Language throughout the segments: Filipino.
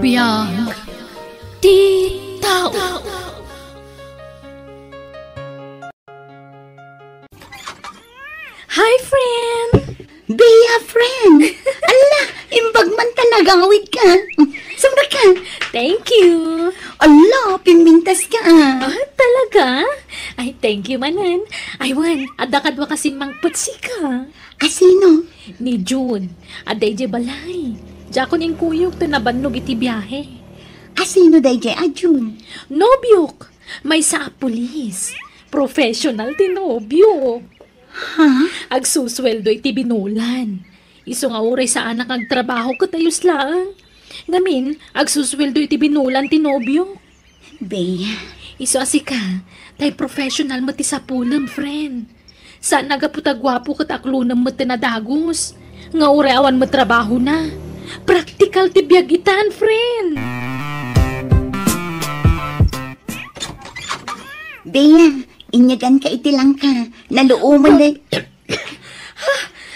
Biyag ti tao. Hi, friend! Bea, friend! Ala, imbag man tanagawid ka. Sumra ka. Thank you! Ala, pimintas ka. Talaga? Ay, thank you manan. Aywan, adakad wa kasi mang putsika. Asino? Ni June, aday je balay. Jakon ing kuyog tanabannog iti biyahe. Asino day jay Ajun? Nobyok, may sa pulis. Professional ti nobyo. Ha? Agsusweldo iti binulan. Iso nga oray sa anak agtrabaho katayos lang. Ngamin, agsusweldo iti binulan ti nobyo. Bea, Iso asika, tay professional mo ti sapulam, friend. Saan nagaputagwapo kat aklunam mo ti nadagos. Nga oray awan mo trabaho na. Practical ti biyagitan, friend. Bea, inyagan ka iti lang ka. Naluuman day.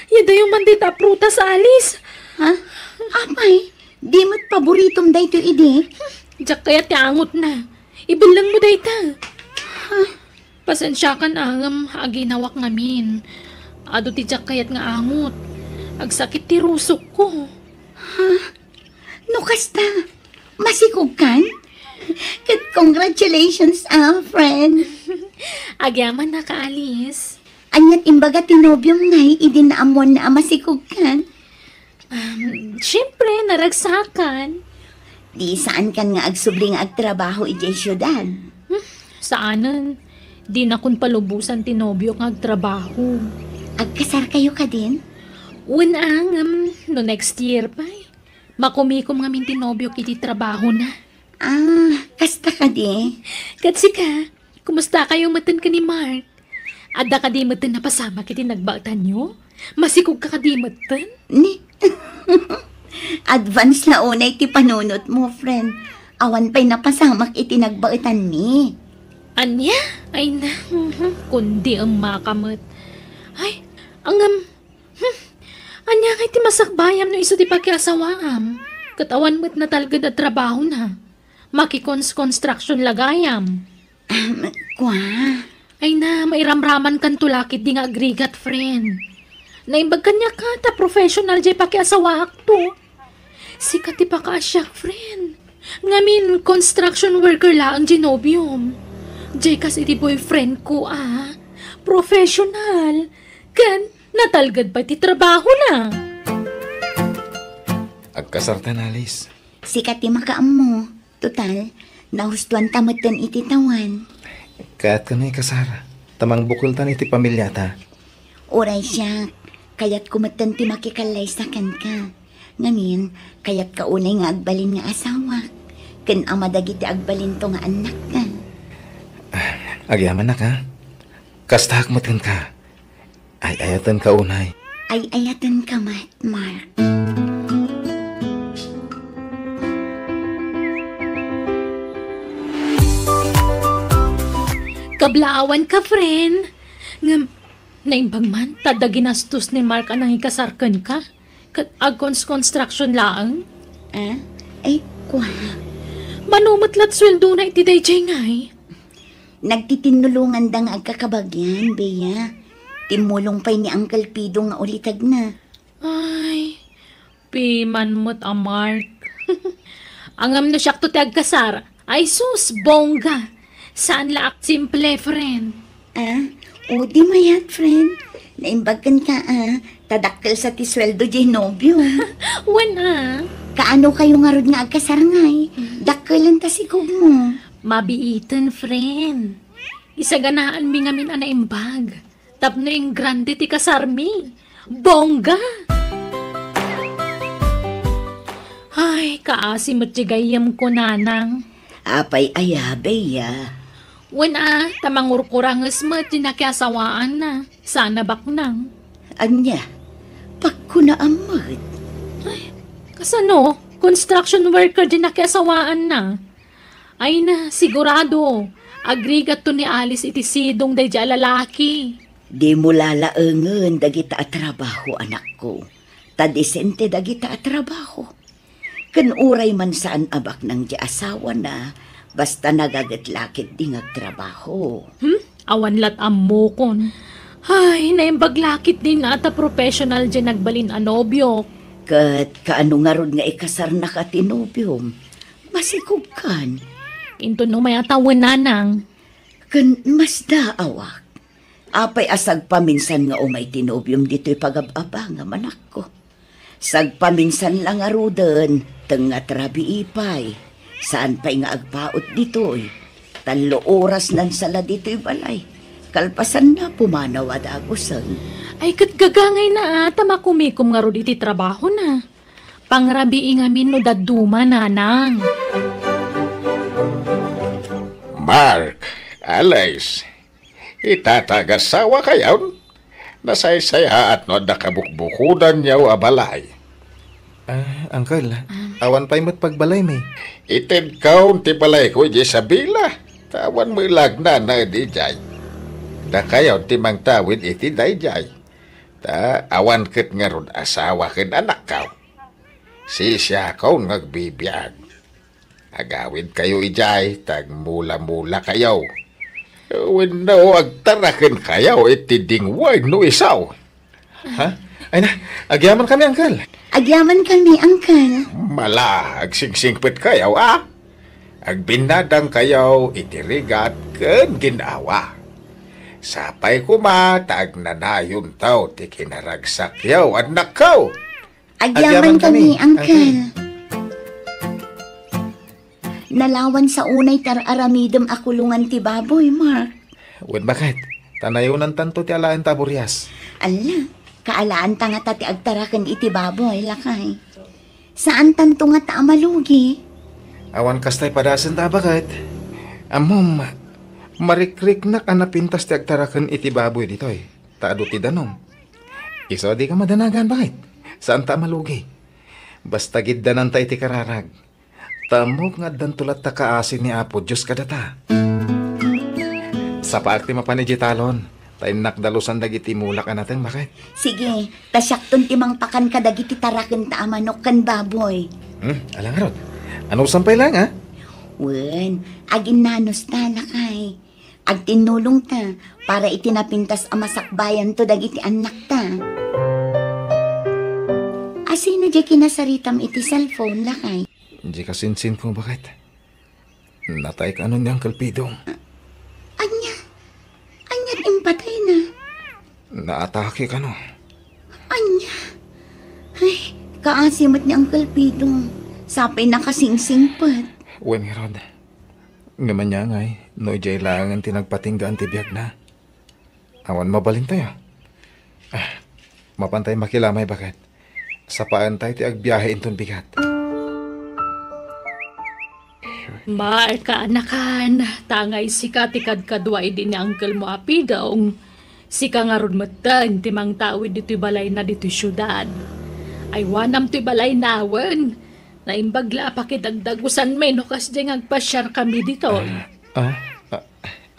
Yada yung mandita prutas, Alice. Ha? Apay, di mo't paboritom day to ide. Diyak kaya ti angot na. Ibilang mo day ta. Pasensya ka na aginawak ngamin. Ado ti diyak kayat nga angot. Agsakit ti rusok ko. No kasta, masikog kan? Congratulations, friend. Agyaman na ka, Alice. Anyat imbaga tinobyong ngay, idinaamon na masikog kan. Siyempre, naragsakan. Di saan kan nga agsubling agtrabaho ijay syudad. Saanan? Di na kun palubusan tinobyo ng agtrabaho. Agkasar kayo ka din? Unang, no next year pa. Makumikom ngamin tinobyo kiti trabaho na. Kasta ka di? Katsi ka, kumusta kayo matan ka ni Mark? Ada ka di matan na pasama kiti nagbautan nyo? Masikog ka di matan? Ni? Advance na unay ti panunot mo, friend. Awan pa'y napasamak iti nagbautan ni. Anya? Ay na, kundi ang makamot. Ay, anya kay ti masakbayam no iso ti pakiasawaam. Katawan mo't na talaga na trabaho na. Makikons-construction lagayam. Kwa? Ay na, mairamraman kan tulakit di nga agrigat, friend. Naimbag kanya ka, ta professional jay pakiasawaak to. Sikat ti pa ka asyak, friend. Ngamin, construction worker la ang genobium. Jay kasi ti boyfriend ko, professional. Kan, natalgad pa ti trabaho na. Agkasartan, Alice. Sikat ti makaam mo. Total, nahustuan tamutan iti tawan. Kaat ka na kasara. Tamang bukultan iti pamilyata. Oray siya, kayat kumatan ti makikalay sa kan ka. Ngamin, kayat kaunay nga agbalin nga asawa. Kan amadag iti agbalin to nga anak ka. Agyaman na ka. Kastahak mo't ka. Ay ayatan ka unay. Ay ayatan ka, Mark. Kablaawan ka, friend. Naimbag man, tada ginastos ni Mark anang ikasarkan ka. Agkons construction laang. Ay, kwa. Manumutlat sweldo na iti dayjay ngay. Nagtitinulungan da nga agkakabagyan, Bea. Timulong pa'y ni Uncle Pido nga ulitag na. Ay, piman mo't Mark. Angam no siyak to ti agkasar. Ay sus, bongga. Saan laak simple, friend? O di mayat, friend. Naimbagan ka, tadakkel sa tisweldo jay nobyo. Wana? Kaano kayo nga rod nga agkasarangay? Dakkelan ta sikog mo. Mabiitan, friend. Isaganaan mi ngamin anaimbag. Tapno yung grande ti kasarmi. Bongga! Ay, kaasi matsigayam ko, nanang. Apay Bea. Wana, tamangurkurangas mo, tinakiasawaan na. Sana baknang. Anya, pagkunaamad. Ay, kasano? Construction worker din nakiasawaan na. Ay na, sigurado. Agrigat to ni Alice iti sidong day dya lalaki. Di mo lalaengen dagita at trabaho, anak ko. Tadesente dagita at trabaho. Kan uray man saan abak ng di asawa na, basta nagagat-lakit di ngagtrabaho. Awan lat ammo kon. Ay, naimbaglakit din na ata professional dyan nagbalin anobyo. Kat kaano nga rod nga ikasar na katinubyom, masikog kan. Into no may atawan nanang. Kan mas daawak. Apay asag paminsan nga umay tinubyom dito'y pagababa nga manak ko. Sag paminsan lang nga roden, tenga trabi ipay. Saan pa'y nga agpaot dito'y. 3 oras nan sala dito'y balay. Kalpasan na pumanaw at agusan. Ay, katgagangay na ata makumikom nga ro iti trabaho na. Pangrabi ingamin no daduma nanang. Mark, Alice, itatagasawa kayaw. Nasaysaya at no nakabukbukudan niyaw abalay. Uncle, awan pa'y mo't pagbalay may. Itin kaun ti balay ko di sabila. Tawan mo ilagna na di jay. Da kayaw ti mang tawid iti dayjay. Ta awan ket nga ron asawa ken anak kaw. Siya kaw nagbibiyag. Agawid kayo ijay, tag mula-mula kayaw. When no agtaraken kayaw iti dingway no isaw. Ha? Ay na, agyaman kami, Uncle. Agyaman kami, Uncle. Mala, agsingsingpit kayaw Agbinadang kayaw itirigat ken ginawa. Sapay kumatag na nayon tao ti kinaragsak yaw at nakaw. Agyaman kami, Uncle. Nalawan sa unay tar-aramidem akulungan ti baboy, Mark. Wen bakit? Tanayunan tanto ti alaan taburyas. Ala, kaalaan ta nga ti agtaraken iti baboy, lakay. Saan tanto nga ta amalugi? Awan kastay padasan ta bakit? Amom, marikrik na kanapintas ti agtaraken iti baboy ditoy. Taado ti danom. Iso di ka madanagan bakit? Saan ta malugi? Basta giddanan ta iti kararag. Tamog nga dantulat ta kaasin ni Apo Diyos kadata. Sa paak ti mapanigitalon, tayo nakdalusan dagiti mulak natin, bakit? Sige, tasyakton timang pakan kadagiti taraken ta amanok kan baboy. Alang rod. Ano sampay lang, ha? Wen, agin nanos ta, lakay. Ag tinulong ta, para itinapintas amasakbayan to dagiti anak ta. Asino di kinasaritam iti cellphone, lakay? Hindi ka sinsin ko, bakit? Natay ka ano ni Uncle Pidong. Anya impatay na. Naatake ka no. Anya. Ay, kaasimot ni Uncle Pidong. Sapay nakasingsingpat. Wen nga rod. Ngaman niya ngay, no jay langan tinagpatinggaan ti biyag na. Awan mabalin tayo. Mapantay makilamay, bakit? Sa paantay ti agbiyahe inton bigat. Marka anakan, tangay sika ti kadkadwa idi ni Uncle mo apidong. Sika nga ron matan, timang tawid dito balay na dito syudad. Ay wanam ti balay nawen. Naimbagla pakidagdagusan may no kas di ngagpasyar kami dito.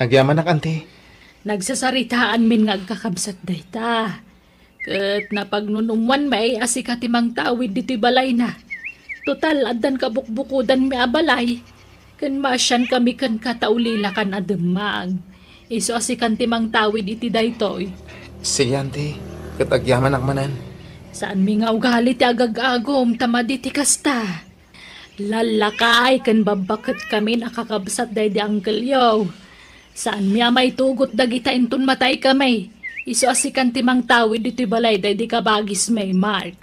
Agyaman na kanti. Nagsasaritaan min ngagkakabsat dayta. Kat napagnunumwan may asika timang tawid dito balay na. Total adan kabukbukudan may abalay. Kan masyan kami kan kataulila kan ademang. Iso asikan timang tawid iti daytoy. Sige, auntie. Katagyaman akmanan. Saan mi nga ugali ti agag-agom tamadi ti kasta. Lalakay kan babakat kami nakakabsat day di Uncle Yo. Saan mi may tugot dagita inton matay kami. Iso asikan timang tawid iti balay day di kabagis may Mark.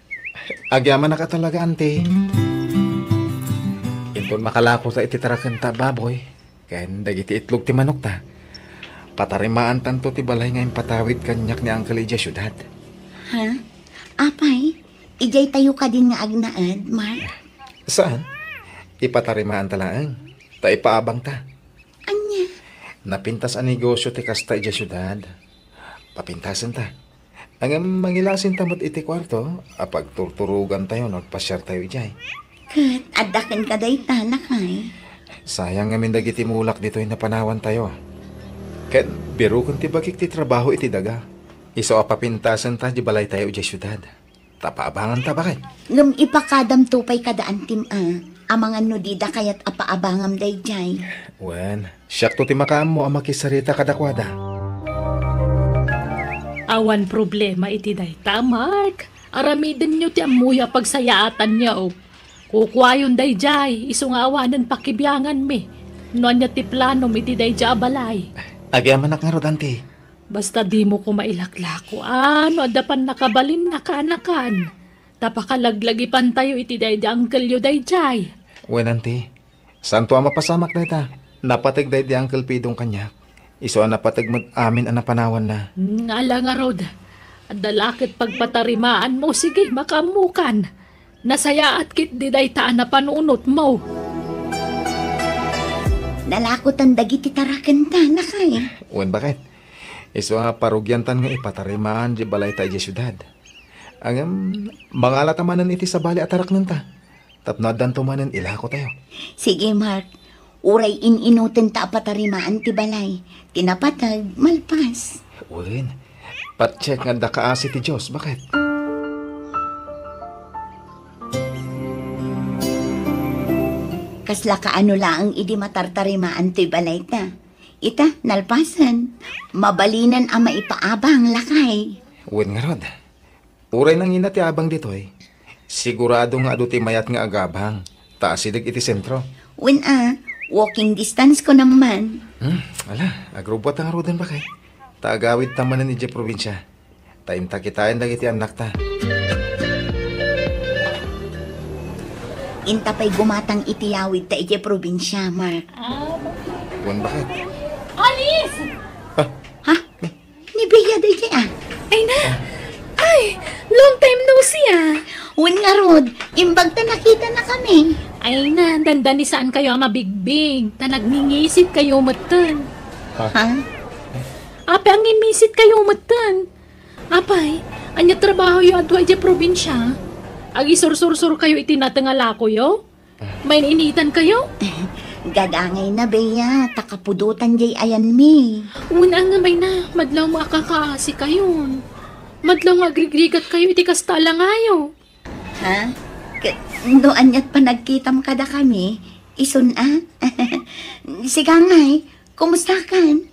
Agyaman na ka talaga, auntie. Inton makalako sa ititarakan ta baboy. Kaya dagiti itlog ti manok ta. Patarimaan tanto ti balay ngayon patawid kanyak ni Uncle Ija syudad. Ha? Apay, ijay tayo ka din nga agnaad, Mark. Saan? Ipatarimaan talaang. Ta ipaabang ta. Anya? Napintas ang negosyo ti kasta ija syudad. Papintasan ta. Ang mangilasin tamot iti kwarto, apag turturugan tayo, nagpasyar tayo ijay. Kat, adakan ka day talakay. Sayang ngamin dagiti mulak dito yung napanawan tayo. Ken, biro kung ti bagik ti trabaho iti daga. Iso apapintasan ta, di balay tayo ija syudad. Tapaabangan ta bakit? Ngam ipakadam tupay kadaan tim amangan no dida kayat apaabangam dayjay. Wen, siyak to ti makaam mo ang makisarita kadakwada. Awan problema iti dayta, Mark. Aramidin nyo ti amuya pagsayaatan niyo. Kukwayon dayjay, iso nga awanan pakibyangan mi. Noan niya ti plano iti dayjay abalay. Agyaman na nga Rodante. Basta di mo ko mailaklako. Ano, adapan nakabalin na kaanakan. Tapakalaglagipan tayo iti dayjay uncle yu dayjay. Wen, Ante. Santo ang mapasamak na ita. Napatag day di Uncle Pidong kanyak. Iso ang napatag mo amin ang napanawan na. Ngala nga Rod. Adalakit pagpatarimaan mo. Sige, makamukan. Nasaya at kit di daytaan na panunot mo. Nalakotan dagiti taraken ta na kay. Wen, bakit? Iso nga parugyantan nga ipatarimaan di balay tayo di syudad. Ang mga alatamanan iti sa bali atarak nanta. Tapnodan tumanan ilako tayo. Sige, Mark. Uray inuten ta patarimaan ti balay. Tinapatag, malpas. Wen, patcheck nga dakaasi ti Diyos. Bakit? Kasla kaano laang idi matartarimaan ti balay ta. Ita, nalpasan. Mabalinan ang maipaabang lakay. Wen nga Rod. Uray nang ina ti abang dito eh. Sigurado nga adu ti mayat nga agabang. Taasidig iti sentro. When walking distance ko naman. Ala, agrobot ang Rodan bakit? Taagawid tamanan iti probinsya. Taim takitain dagiti anak ta. Inta pa'y gumatang itiyawid ta iti probinsya, Mark. Wen, bakit? Alice! Ha? Ni Bea da iti Ay na! Ay! Long time no see When nga Rod, imbag ta nakita na kami. Ay na, dandan ni saan kayo ang mabigbig. Ta nagningisit kayo matan. Ha? Ape, ang imisit kayo matan. Apay, anya trabaho yu adwa iti probinsya. Agi sur-sur-sur kayo itinatangalako yo. May initan kayo? Gadangay na, Bea. Takapudutan jay ayan mi. Una nga may na, madlaw mo akakaasi kayon. Madlaw nga agrigrigat kayo iti kastala ngayo. Ha? Doan ya't panagkitam kada kami. Isun Sigangay, kumusta kan?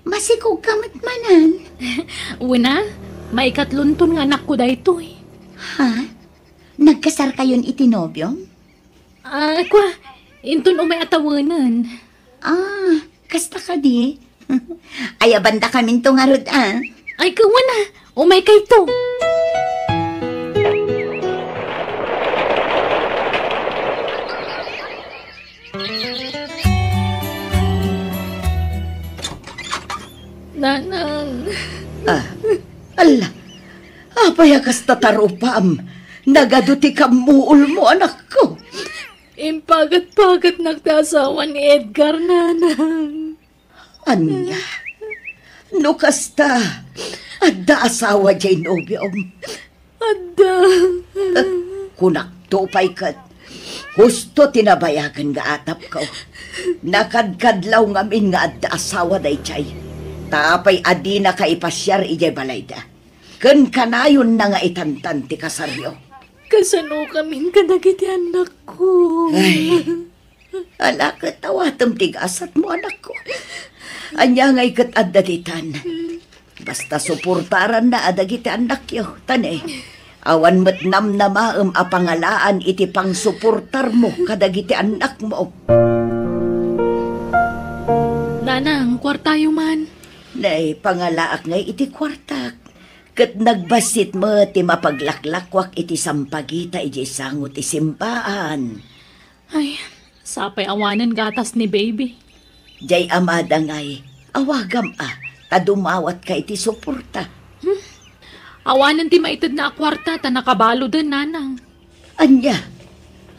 Masikog kamat manan. Una, may katluntun nga anak ko dayto eh. Ha? Nagkasar kayon itinobyo? Kwa, intun umay atawanan. Kasta ka di. Ayabanda kami to nga Rod, Ay, kawana, umay kay to. Nanang. Ala, apaya kasta tarupam. Nagaduti ka muul mo, anak ko. Impagat-pagat nagtasawa ni Edgar, nanang. Anya, no kasta, adda asawa jay nobyom. Adda. Kunak tupay kat, husto tinabayagan nga atap ko. Nakadkadlaw ngamin nga adda asawa day jay. Tapay adi na kaipasyar ijay balayda. Ken kanayon na nga itantan ti kasaryo. Kasano kamin kadagiti anak ko. Ay, ala katawatam tigasat mo anak ko. Anya ngay kat adaditan. Basta suportaran na adagiti anak yo. Tane, awan met namnamaem apangalaan iti pang suportar mo kadagiti anak mo. Nanang, kwartayo man. Nay, pangalaak ngay iti kwartak. Kat nagbasit mo ti mapaglaklakwak iti sampagita iti sangot iti simpaan. Ay, sapay awanan gatas ni baby. Jay amada ngay, awagam tadumawat ka iti suporta. Awanan ti maitid na kwarta, ta nakabalo din, nanang. Anya,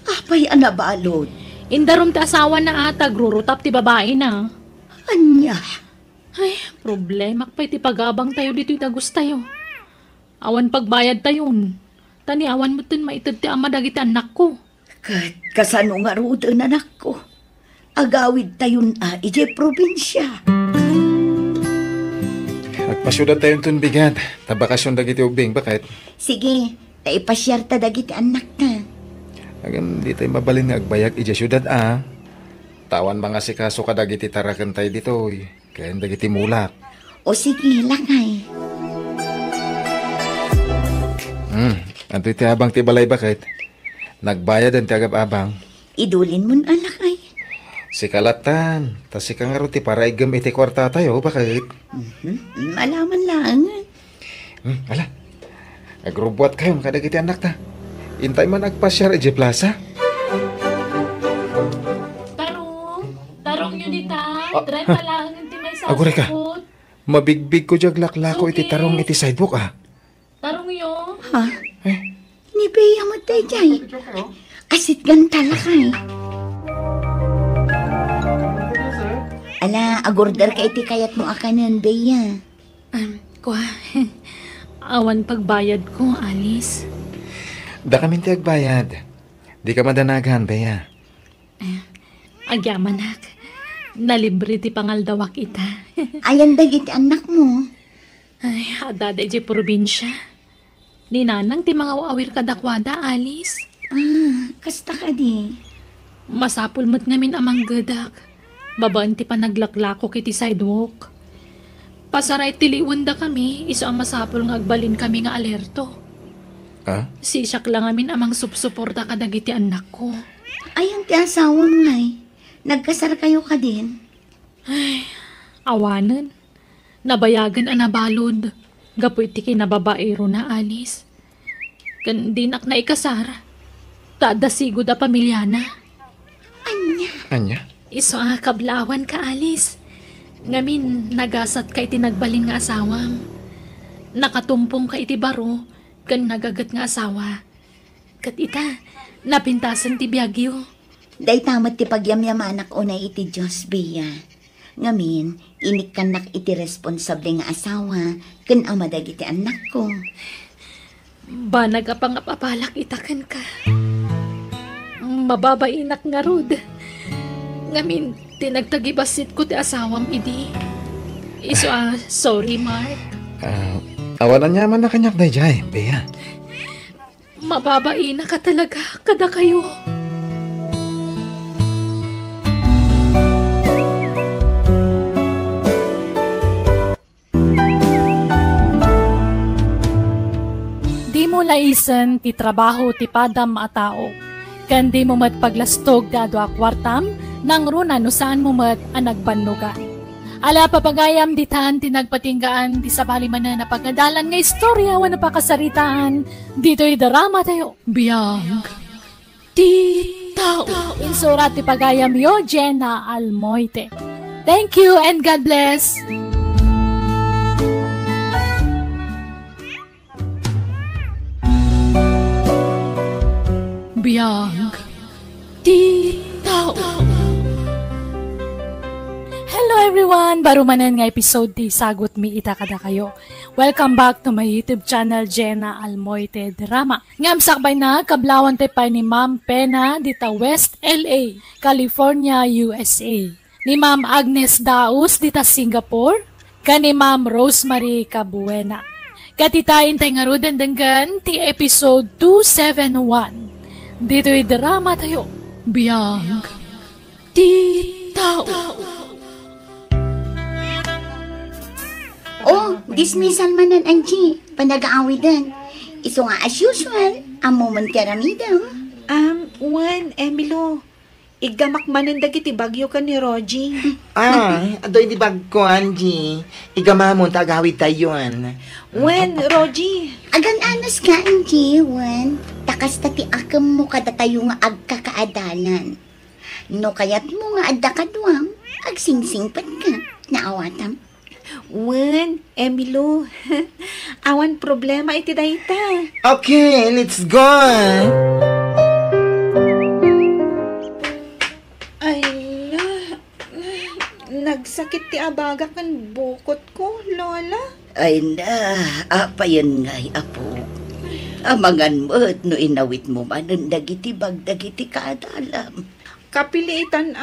apay anabalod. Indarom ti asawa na ata, grurutap ti babae na. Anya, Ay, problema pa iti pagabang tayo dito itagus tayo. Awan pagbayad tayon. Tani awan mo tin maitid ti ama dagiti anak ko. kat kasano nga rudan anak ko. Agawid tayon ije probinsya. Agpasyudan tayo itong bigat. Tabakasyon dagiti ubing. Bakit? Sige, Ay pasyarta dagiti anak na. Agam di tayo mabalin nga agbayag ija syudad Tawan mga sikaso ka dagiti tarakan tayo dito. Kaya dagiti mulak. O sige lang ay. Anto iti abang ti balay bakit? Nagbayad ang ti agab-abang. Idulin mo anak ay. Si kalatan. Tas si kangaruti para igam iti kwarta tayo. Bakit? Malaman lang. Ala. Agrubwat kayo kadagiti anak ta. Intay man agpasyar ije plaza. Tarong yun ita. Try pa lang, hindi may Agure ka. sasakot. Mabigbig ko jag laklako iti Okay. tarong iti sidewalk Tarong yun. Ha? Ni Bea mo tayo jay. Asit ganta lang ay. Ala, agorder ka iti kayat mo akanan, Bea. Kwa, awan pagbayad ko, Alice. Da kami ti agbayad. Di ka madanagan, Bea. Agyaman nak. Nalibre ti pangaldawak ita. Ayan dagiti anak mo. Ay, adada di probinsya. Ninanang ti mga awir kadakwada, Alice. Kasta ka di. Masapul mo't ngamin amang gadak. Babaan ti panaglaklako kiti sidewalk. Pasaray tiliwan da kami, iso ang masapul nga agbalin kami nga alerto. Sisak lang amin amang supsuporta kadagiti anak ko. Ayan ti asawa mo ay. Nagkasar kayo ka din. Awanan. Nabayagan ang nabalod. Gapoy ti kinababaero na, Alice. Kan dinak na ikasar. Tadasigo da pamilyana. Anya? Iso kablawan ka, Alice. Ngamin, nagasat ka iti nagbalin nga asawam. Nakatumpong ka iti baro, kan nagagat nga asawa. Kat ita, napintasan ti biyagyo. Day tamat ti pagyamyamanak unay iti Diyos, Bea. Ngamin, inikanak iti responsable nga asawa, kan amadag iti anak ko. Ba nagapangapapalak itakan ka. Mababainak nga rod. Ngamin, tinagtagibasit ko ti asawam idi. Iso sorry, Mark. Awalan niya man na kanyak dayjay, Bea. Mababainak ka talaga, kada kayo. Di mo laisen ti trabaho ti padam a tao. Kandi mo matpaglastog dado a kwartam, nang runa no saan mo mat anagbannugan. Ala papagayam ditan tinagpatinggaan di sabali man na napagadalan nga istorya wan napakasaritaan. Dito'y drama tayo. Biyang ti tao. Insurat ti pagayam yo, Jenna Almoite. Thank you and God bless. Biyang ti tao. Hello everyone! Barumanan nga episode di Sagot Mi Ita Kada Kayo. Welcome back to my YouTube channel, Jenna Almoite Drama. Ngamsakbay na, kablawan tayo pa ni Ma'am Pena dita West LA, California, USA. Ni Ma'am Agnes Daus dita Singapore, ka ni Ma'am Rosemary Cabuena. Katitayin tayo nga rudan denggan ti episode 271. Dito'y drama tayo. Biyang ti tao. Oh, dismissal manan, Angie. Panag-aawidan. Iso nga as usual, amo man karamidam. Juan, Emilo, igamak manan dagiti bagyo ka ni Rogie. Adoy di bag ko, Angie. Igamamon, tagawid tayo, Juan, Rogie. Agan-anas ka, Angie, Juan. Takas tati akam mo kada tayo nga agkakaadalan. No kayat mo nga adda kadwang, agsingsingpat ka, naawatam. Juan, Emilo, awan problema iti dayta. Okay, let's go! Ay, nagsakit ti abaga kan bukot ko, Lola. Ay na, apayan nga'y apo. Amangan mo't no inawit mo manan dagiti bagdagiti kaadalam. Kapilitan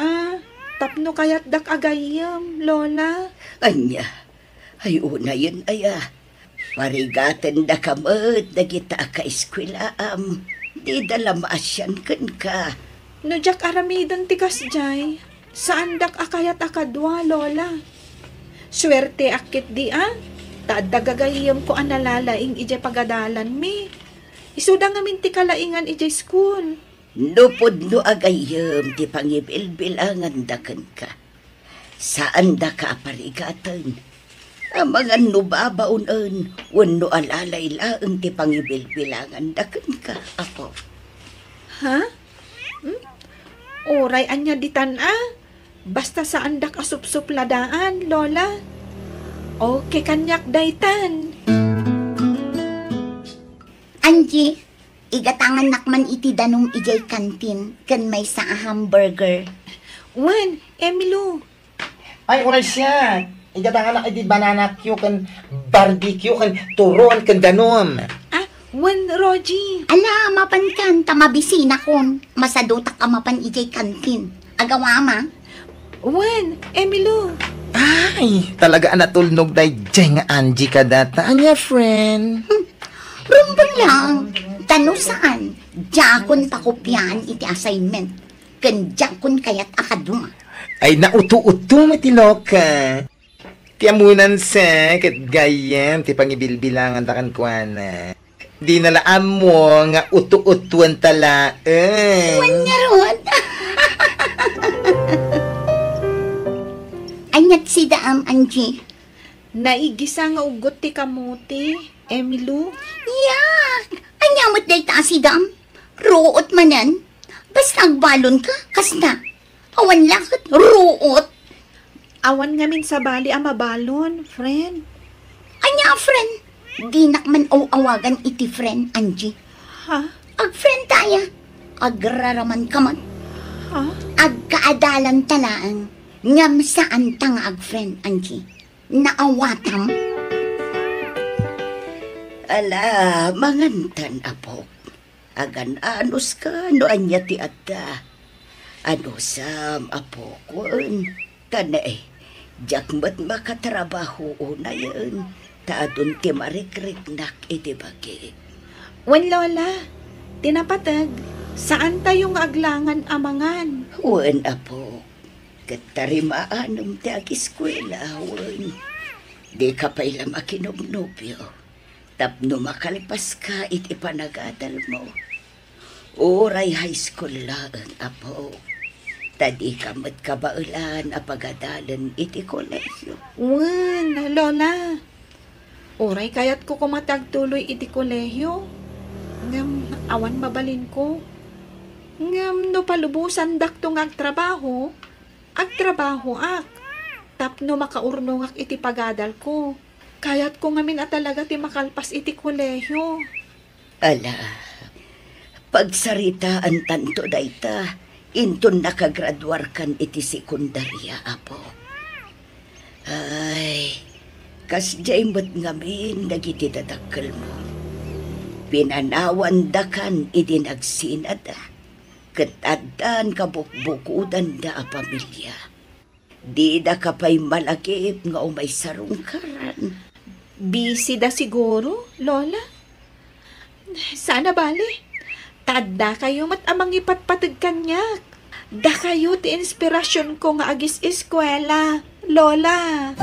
tapno kayat dak agayam, Lola. Anya, ay una yun aya. Parigaten da kamot, dagita ka eskwilaam. Di dala maasyan kan ka. No jak aramidon tikas jay. Saan dak akayat akadwa, Lola? Swerte akit di Tadagagayam ko analalaing ije pagadalan mi. Isuda ngamin ti kalaingan ije school. Nupod no agayam ti pangibilbilangan dakan ka. Saan da ka parigatan? Amangan no babaunan, wano alalay laang ti pangibilbilangan dakan ka, apo. Ha? Oray anya ditan Basta saan dak asupsupladaan, Lola. Okay kanyak daytan. Angie, igatangan nakman iti danong ijay kantin kan may sa hamburger. Wan, Emilo. Ay, oray siya. Igatangan na iti banana Q kan barbecue kan turon kan danom. Wan, Rogie. Ala, mapan kan, tamabisina kon. Masadutak ka mapan ijay kantin. Agawa ma? Wan, Emilo. Ay, talaga natulnog na dyan nga Angie ka data. Anya, friend? Rumbang lang. Tano saan? Jakon takopyan iti assignment. Kan jakon kayat akaduma. Ay, nauto-uto matiloka. Tiyamunan sa kat gayam, ti pangibilbilangan takan kuana. Di nalaan mo nga uto-utuan tala. Wanya ron. Anyat si daam, Angie. Naigisa nga ugot ti kamuti, Emilo. Yak! Anyamot day ta si daam. Ruot manan. Basta agbalon ka, kasna. Awan lakot, ruot. Awan ngamin sa bali mabalon, friend. Anya, friend. Di nakman awagan iti friend, Angie. Ha? Ag-friend tayo. Agraraman ka man. Ha? Agkaadalan talaan. Ngam saan tang ag-friend, Angie. Naawatam. Ala, mangantan, apo. Agan anos ka, no anya ti adda. Ano sam, apo kun. Tanay, jakmat makatrabaho na yun. Taadun ti marikrik-nak iti bagi. Wan, Lola. Tinapatag. Saan tayong aglangan amangan? Wan, apo. Katarimaanong ti ag-eskwela, wan. Di ka pa ilam akinubnubyo. Tapno makalipas ka iti panagadal mo. Oray high school lang, apo. Tadi ka matkabaulan apagadalan iti kolehiyo. Wan, Lola. Oray kayat ko kumatagtuloy iti kolehyo. Ngam, awan mabalin ko. Ngam, no palubusan daktong agtrabaho ak. Tapno makaurnong ak iti pagadal ko. Kayat ko ngamin talaga ti makalpas iti kolehyo. Ala, pagsaritaan tanto dayta, inton nakagraduar kan iti sekundarya, apo. Ay, kasjay mo't ngamin dagiti dadakkel mo. Pinanawan da kan iti nagsinada. Kataddan kabukbukudan da a pamilya. Di da kapay malakip nga umay sarungkaran. Busy da siguro, Lola? Sana bali. Tadda kayo mat amang ipatpatag kanyak. Da kayo ti inspirasyon ko nga agis eskwela, Lola.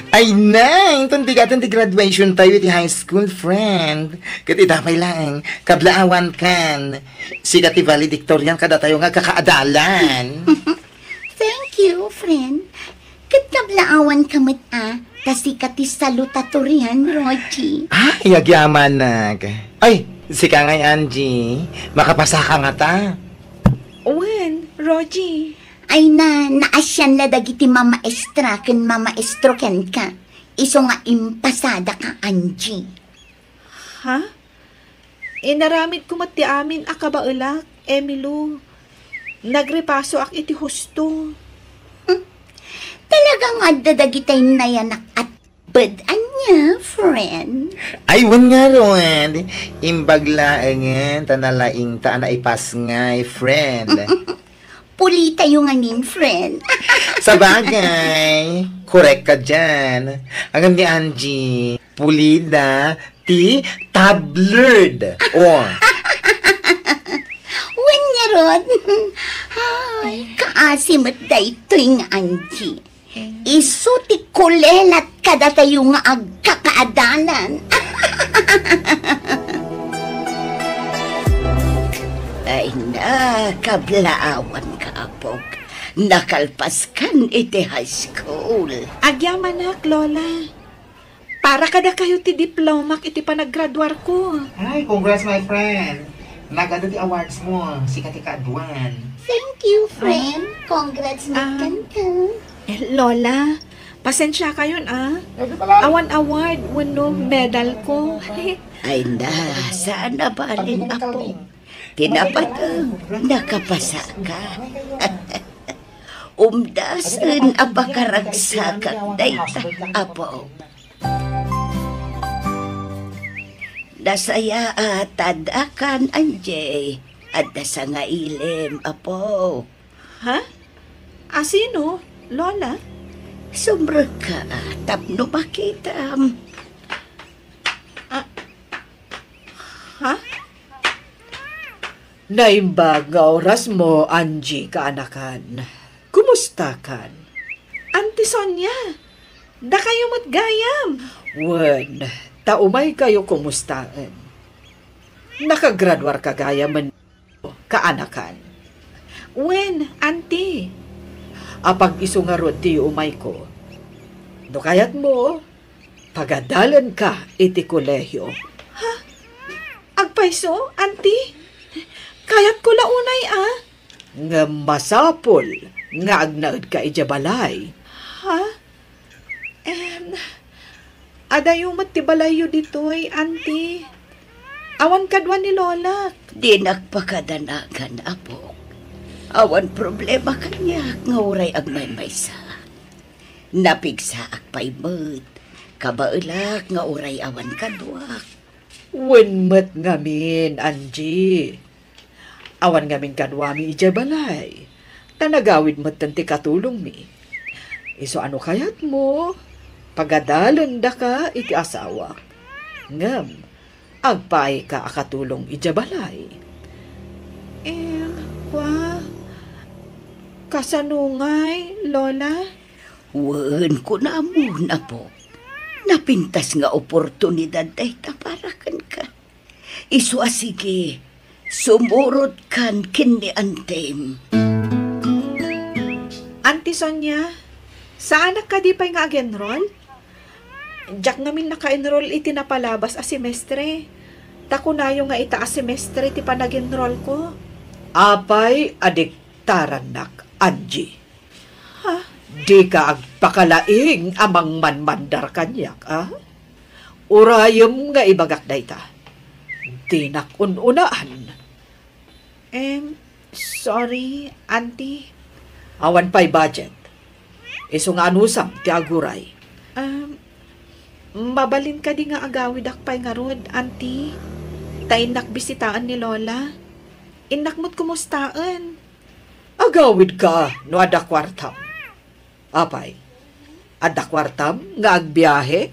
Ay, nang! Tuntigatan ti graduation tayo ti high school, friend. Kati dapay lang, kablaawan kan. Sikat ti valedictorian kada tayo nga kakaadalan. Thank you, friend. Katlaawan kamit kasi kati salutatorian, Rogie. Ay, agyaman nag. Ay, sika ngay, Angie. Makapasa ka nga ta. Wen, Rogie. Ay naasyan la dagiti mamaestra ken mamaestro ken ka. Iso nga impasada ka, Angie. Ha? Inaramid ko mat ti amin akabaulak, Emilo. Nagrepaso ak iti husto. Talagang adda dagitay nayanak at bad anya, friend. Ay, wan nga ron. Imbaglaangan, tanalaing ta na ipas ngay, friend. Puli tayo nganin, friend. Sa bagay, correct ka dyan. Ang ni Angie, pulida, ti tabloid. Oh. Wen nga ron. Ay, kaasim at daytoy nga, Angie. Isu ti kulelat kada tayo nga agkakaadanan. Ay na, kablaawan ka, Apog. Nakalpaskan iti high school. Agyamanak, Lola. Para kada kayo ti diplomak iti panaggraduar ko. Ay, congrats my friend. Nagado ti awards mo, sikat ka aduan. Thank you, friend. Congrats na kanta. Lola, pasensya kayo Awan award, wano medal ko. Ay na, saan na balin, Apog? Tinapatang nakapasa ka. Umdasan apakaragsakat dayta, Apog. Dasaya tadakan, Anjay. At dasa nga ilim, Apog. Ha? Asino, Lola? Sumra ka, tapno makitam. Ha? Naimbag nga oras mo, Angie, kaanakan. Kumusta kan? Auntie Sonia, da kayo matgayam. Wen, taumay kayo kumustaan. Nakagraduar ka gaya man kaanakan. Wen, Auntie? Apag isungarod ti umay ko. No kayat mo, pagadalan ka iti kolehyo. Agpaiso, Auntie? Kayat ko launay Nga masapol, nga agnaad ka ijabalay. Ha? Adayo matibalayo ditoy, Auntie. Awan kadwa ni Lola. Di nagpakadanagan, Apog. Awan problema kanya, nga uray agmay maysa. Napigsa akpay mo't, kabailak nga uray awan kadwak. Wenmet ngamin, Angie. Awan ngamin kadwami ijabalay. Tanagawid mo tanti katulong mi. Iso ano kayat mo? Pagadalan da ka iti asawa. Ngam, agpay ka akatulong ijabalay. Kasanungay, Lola? Wen ko na muna po. Napintas nga oportunidad dayta para kan ka. Iso sige, sumurot kan kini antem. Auntie Sonia, saan ka di pa'y nga agenroll? Diyak namin naka-enroll iti napalabas a semestre. Tako na yung nga ita a semestre iti panag-enroll ko. Apay adiktaran nak, Angie. Ha? Di ka agpakalaing amang manmandar kanyak, Urayom nga ibagak dayta. Di nakununaan. Sorry, Auntie. Awan pa'y budget. Iso nga anusam ti aguray. Mabalin ka di nga agawid akpay nga rod, Auntie. Tainak bisitaan ni Lola. Inakmot kumustaan. Agawid ka no ada kwartam. Apay, ada kwartam nga agbiyahe?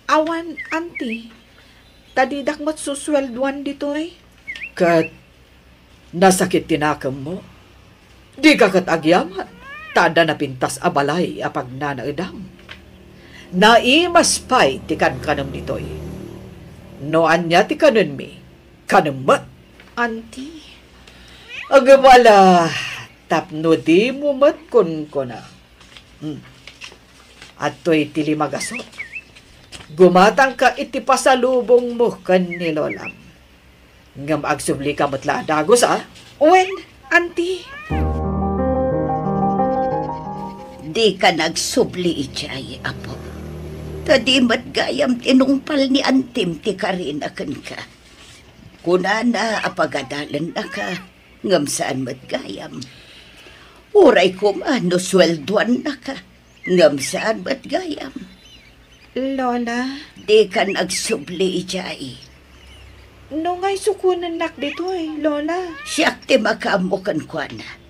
Awan, Auntie. Tadidak mo't suswelduan ditoy. Kat nasakit tinakam mo. Di ka kat agyaman. Tada na pintas abalay apag nanaedam. Naimas pa'y ti kankanam ditoy. No anya ti kanon mi. Kanamat. Auntie. Agamala. Tapno di mo mat kun ko na. At to'y tilimagasot. Gumatang ka iti pasalubong mo kan ni Lolam. Ngam agsubli ka matla dagos, Wen, Auntie. Di ka nagsubli ijay, Apo. Tadi matgayam tinungpal ni Antim ti karinakan ka. Kunana apagadalan na ka, ngam saan matgayam. Uray ko no swelduan na ka, ngam saan matgayam. Lola. Di ka nagsubli ijay. No ngay sukunan nak dito Lola. Siyak ti makamukan ko na.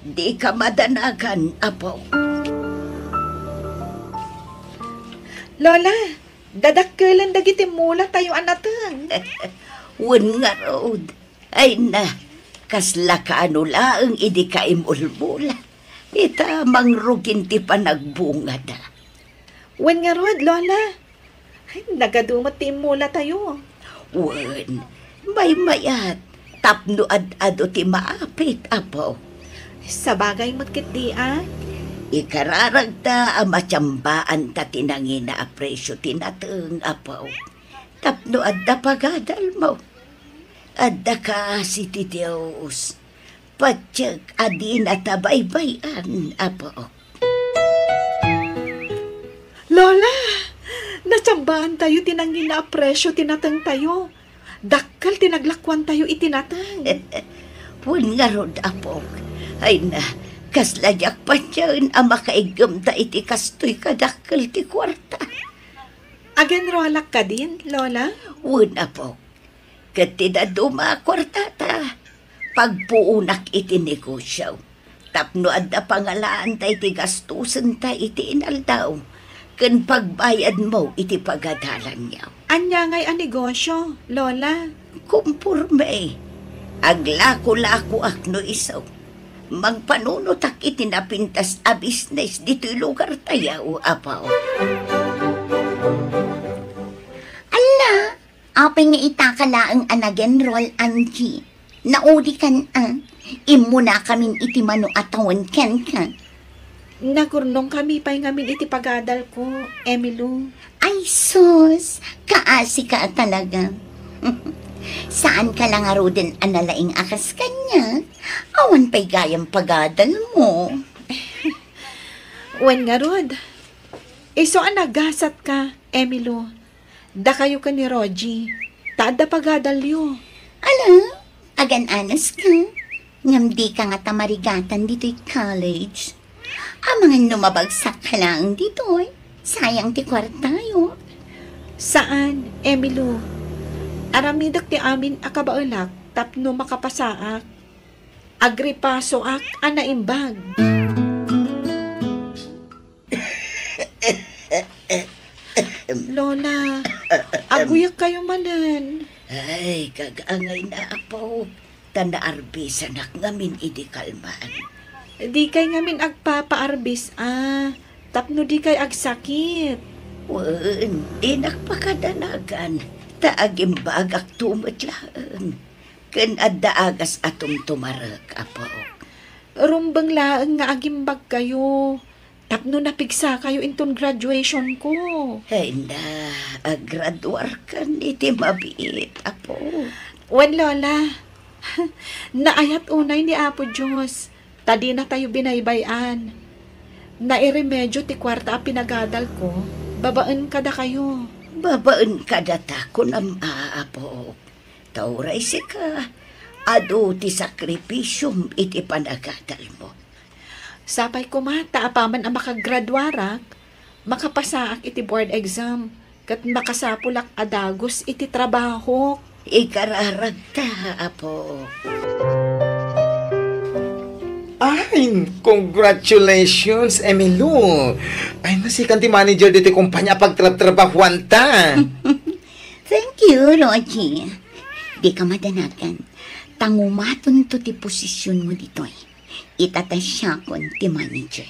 Di ka madanagan, apo. Lola, dadakkelan dagiti mula tayo anatang. Wen nga road. Ay na, kasla ka ano laang idi ka imulmula. Ita mangrugin ti panagbunga da. Wen nga rod, Lola. Ay, nagadumot ti mula tayo. Wen, may mayat. Tapno ad-ado ti maapit, apo. Sa bagay matkit di Ikararag ta amatyambaan ta tinangin na apresyo tinateng, apo. Tapno adda pagadal mo. Adda ka si titios. Patsyak adi na tabaybayan, apo. Lola, natsambahan tayo tinangin na presyo tinatang tayo. Dakkal tinaglakwan tayo itinatang. Pun nga rod, apo. Ay na, kasladyak pa dyan ang makaigam da iti kastoy kadakkel ti kwarta. Agan rolak ka din, Lola? Una po, katida duma kwarta ta. Pagpuunak iti negosyo. Tapno adda pangalaan ta iti gastusan ta iti inaldaw. Kan pagbayad mo iti pagadalan niya. Anya ngay ang negosyo, Lola? Kumpurme. Aglako-lako akno isaw. Magpanunotak iti napintas a business dito'y lugar tayaw, apaw. Ala, apay nga itakala ang anagen roll, Angie. Naudi kan imuna kamin iti mano atawan ken ka. Nagurnong kami pa'y ngamin iti pagadal ko, Emilo. Ay sus, kaasi ka talaga. Saan ka lang aro din analaing akas kanya? Awan pa'y gayang pagadal mo. Wen nga rod. Iso ang nagasat ka, Emilo. Da kayo ka ni Rogie. Tada pagadal yo. Ala, agan-anas ka. Ngam di ka nga tamarigatan dito'y college. Ang mga numabagsak ka lang dito'y. Sayang ti kwartayo. Saan, Emilo? Aramidak ti amin akabaulak tapno makapasaak. Agripaso ak anaimbag. Lola, aguyak kayo manan. Ay, kagaangay na, apaw. Tanda arbisa nak ngamin iti kalman. Di kay ngamin agpapaarbis tapno di kay agsakit. Wen, di nakpakadanagan. Taagimbag ak tumatlaan. Ken adda agas atong tumarag, apo. Rumbang laang nga agimbag kayo. Tapno napigsa kayo inton graduation ko. Ay na, agraduar kan iti mabiit, apo. Wen, Lola. Naayat unay ni Apo Diyos. Tadi na tayo binaybayan. Nairemedyo ti kwarta a pinagadal ko. Babaan kada kayo. Babaan kadata ko nam aapo. Tauray si ka. Ado ti sakripisyum iti panagadal mo. Sapay ko mata apaman ang makagraduarak, makapasaak iti board exam, kat makasapulak adagos iti trabaho. Ikararag ta, apo. Ay, congratulations, Emilo. Ay, nasikan ti manager dito kumpanya pagtrabahuan ta. Thank you, Rogie. Di ka madanagan. Tangumaton to ti posisyon mo dito eh. Itatasya kon ti manager.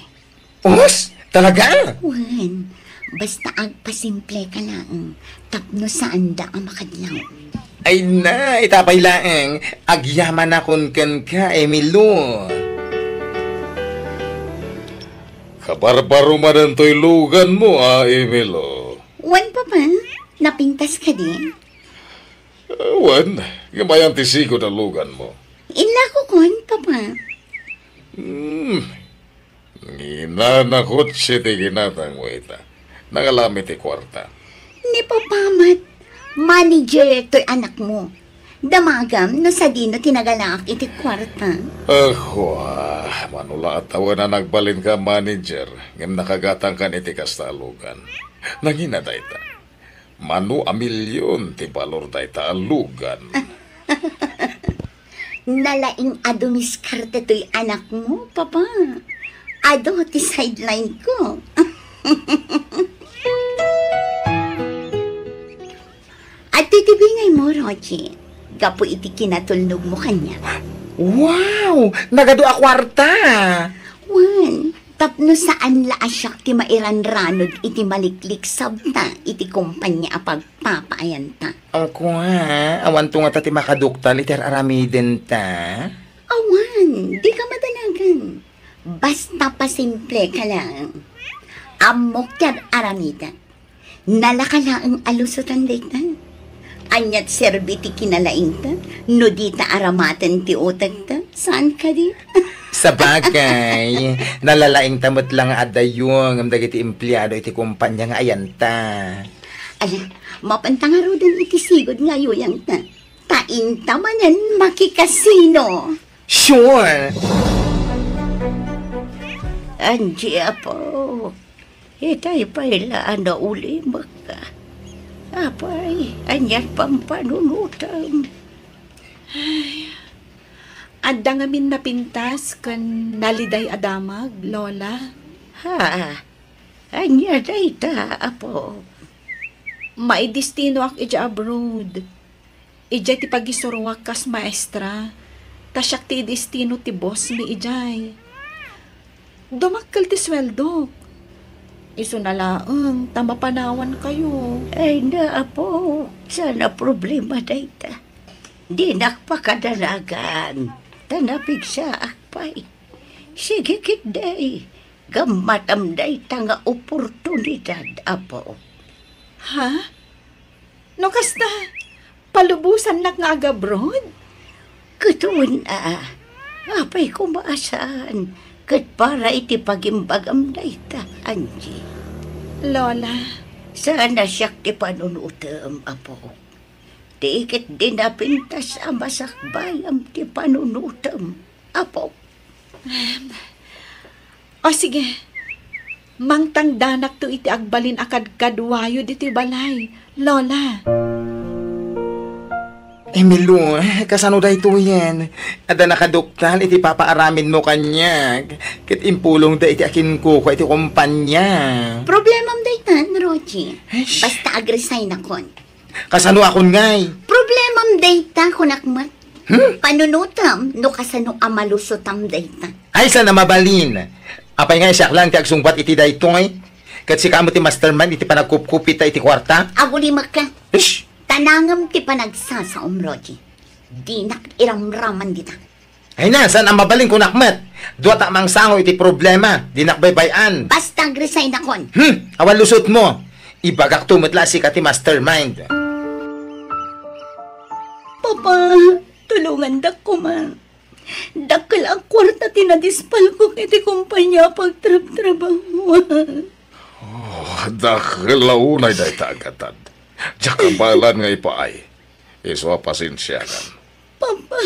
Os? Talaga? Wen, basta agpasimple ka lang. Tapno saan da ang makadlaw. Ay na, itapay laeng. Agyaman na kun ken ka, Emilo. Kabarbaro man to'y lugan mo, Emilo. Wan pa ba? Napintas ka din? Wan, gamayan tisigo na lugan mo. Ila ko kon, papa. Nginanakot siya ti ginatang mo ita. Nangalamit ti kwarta. Ni papamat. Manager to'y anak mo. Damagam no sa dino tinagalak iti kwarta. Manula at tawa na nagbalin ka, manager. Ngam nakagatang kan iti kastalugan. Nangina dayta. Manu a milyon ti balor dayta alugan. Nalaing ado miskarte to'y anak mo, papa. Ado ti sideline ko. At titibingay mo, Roger. Gapo iti kinatulnog mo kanya. Wow! Nagado a kwarta! Wan, tapno saan la asyak ti mairanranod iti maliklik sabta iti kumpanya apagpapaayan ta. Ako ha, awan to nga ti makaduktal iti aramiden ta. Awan, di ka madanagan. Basta pa simple ka lang. Amok yan aramida. Nalaka na ang alusutan daytan. Anyat serbiti kinalaing ta. No di ta aramatan ti utag ta. Saan ka di? Sa bagay, nalalaing tamot lang adayong ang dagiti empleyado iti kumpanya nga ayan ta. Ala, mapantangaro din iti sigod nga yuyang ta. Tain tamanan makikasino. Sure! Anji apo. Itay pailaan na uli maka. Apay, anyat pampanunutam. Adda nga min napintas kan naliday adamag, Lola. Ha, anyat ay ta, apo. Maidistino ak ija abroad. Ija ti pagisurwak kas maestra. Tasyak ti destino ti boss mi ijay. Dumakkel ti sweldo. Iso na laang, tamapanawan kayo. Ay na, apo. Sana problema day ta. Di nakpakadalagan. Tanapig sa akpay. Sige kitday. Gamatam day ta nga oportunidad, apo. Ha? No kasta, palubusan nak nga agabroad? Katuon apay kumaasaan. Kat para iti pagimbagam day ta, Angie. Lola, Sana siyak ti panunutam, apo. Di ikit din napintas ang masakbayam ti panunutam, apo. o sige, mangtang danak to iti agbalin akad kadwayo diti balay. Lola, Emilio, kasano da ito yan? Ada nakaduktal, iti papaaramin mo kanya. Kit impulong da iti akin ko, iti kumpanya. Problemam daytan, Roji. Basta agresign akon. Kasano akon ngay? Problemam dayta kunakmat. Panunutam, no kasano amalusutam dayta. Ay, sana mabalin. Apay nga siyak lang, ti agsungbat iti da ito ngay. Kat si kamo ti mastermind, iti panagkupkupit ta iti kwarta. Agulimak ka. Ish! Tanangam ti panagsasaom, Roji. Di nak iramraman dita. Ay na, saan ang mabalin ko nakmat? Dua tamang sango iti problema, di nakbaybayan. Basta agresign akon. Awan lusot mo. Ibagak tumatla si kati mastermind. Papa, tulungan dak ko man. Dakkel ang kwarta tinadispal ko iti kumpanya pagtrab-trabahuan. Dakilaunay day tagatan. Jakabalan nga ipaay. Iswa pasensyakan. Papa,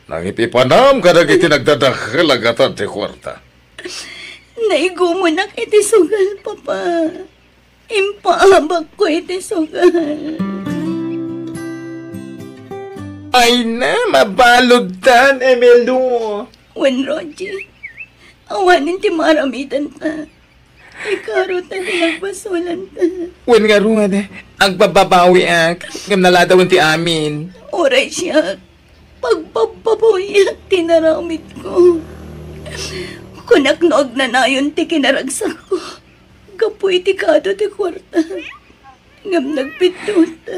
Nangipipanam ka na iti nagdadakilagatan ti kwarta. naigumonak iti sugal, Papa. Impaabag ko iti sugal. Ay na, mabalod tan, Emilio. Wen, Roji, awanin ti maramitan ta. Ikaro ta nagbasulan ta. Wen nga ruwan, ang bababawi ak, ngam naladawan ti amin. Oray siya, pagpapabuyak tinaramit ko. Kunaknog na nayon ti kinaragsak ko. Kapoy ti kado ti kwarta. Ngam nagpituta.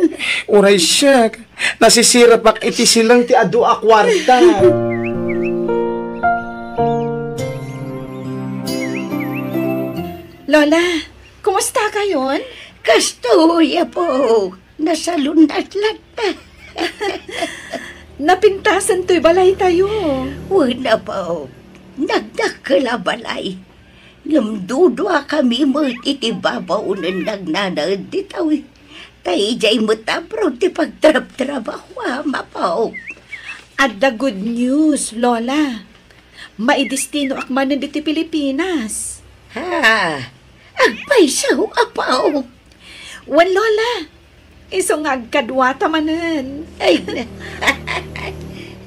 Uray siya, nasisira pak iti silang ti adu a kwarta. Lola, kumusta kayon? Kastuya po. Nasa lundat-lat pa. Napintasan to'y balay tayo. Wala po. Nagdakala balay. Ngamdudwa kami mo iti babaunan nagnanaad ditaw. Tay jay mo tabro ti pagtrab-trabaho mapaw. At the good news, Lola. Maidistino akmanan diti Pilipinas. Ha? Agpay siya apaw. Wan, Lola. Iso nga agkadwa tamanan. Ay,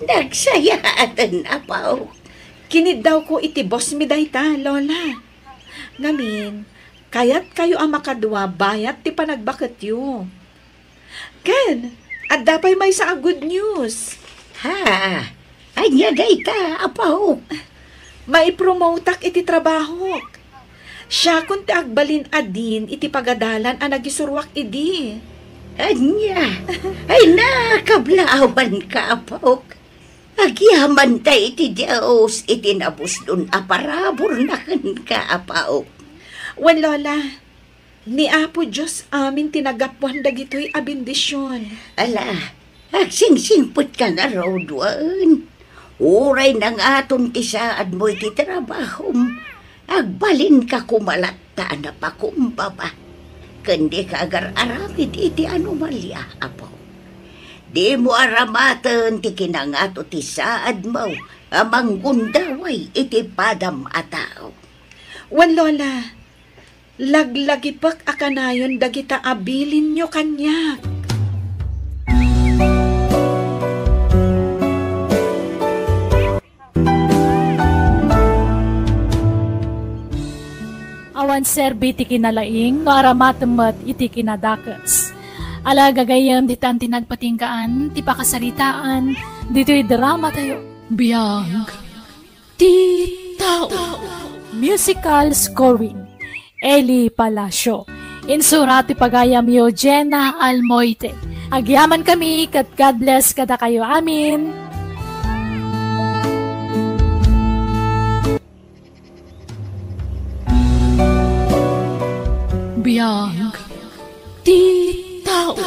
Nagsayatan, apaw. Kinid daw ko iti boss mi dayta, Lola. Ngamin, kayat kayo ang makadwa bayat ti panagbakat yu. Ken, at dapay may sa good news. Ha, anya dayta, apaw. Maipromotak iti trabaho. Siya kun ti agbalin adin iti pagadalan ang nagisurwak idi. Anya, ay nakablaawan ka, apaw. Agyaman ta iti Diyos, iti nabuslon aparabor na ka, apaw. Wan Lola, ni Apo Diyos amin tinagapuan dagitoy a bendisyon. Ala, agsingsingput ka na raw doon. Uray nang aton tisaad mo iti trabahom. Agbalin ka kumalatta na pa kumbaba. Kundi ka agar-aramid iti anomalya, apo. Di mo aramatan ti kinangato tisaad mo. Amang gundaway iti padam ataw. Wan Lola, laglagipak akanayon dagita abilin nyo kanyak. Awan serbi ti kinalaing, no aramatemet iti kinadakes. Ala gagayam di tan tinagpatingkaan, ti pakasaritaan, dito'y drama tayo. Biyag, ti tao. Musical scoring, Eli Palacio. Insura ti pagayam yo, Jenna Almoite. Agyaman kami, kat God bless kada kayo amin. Biyag, ti tao.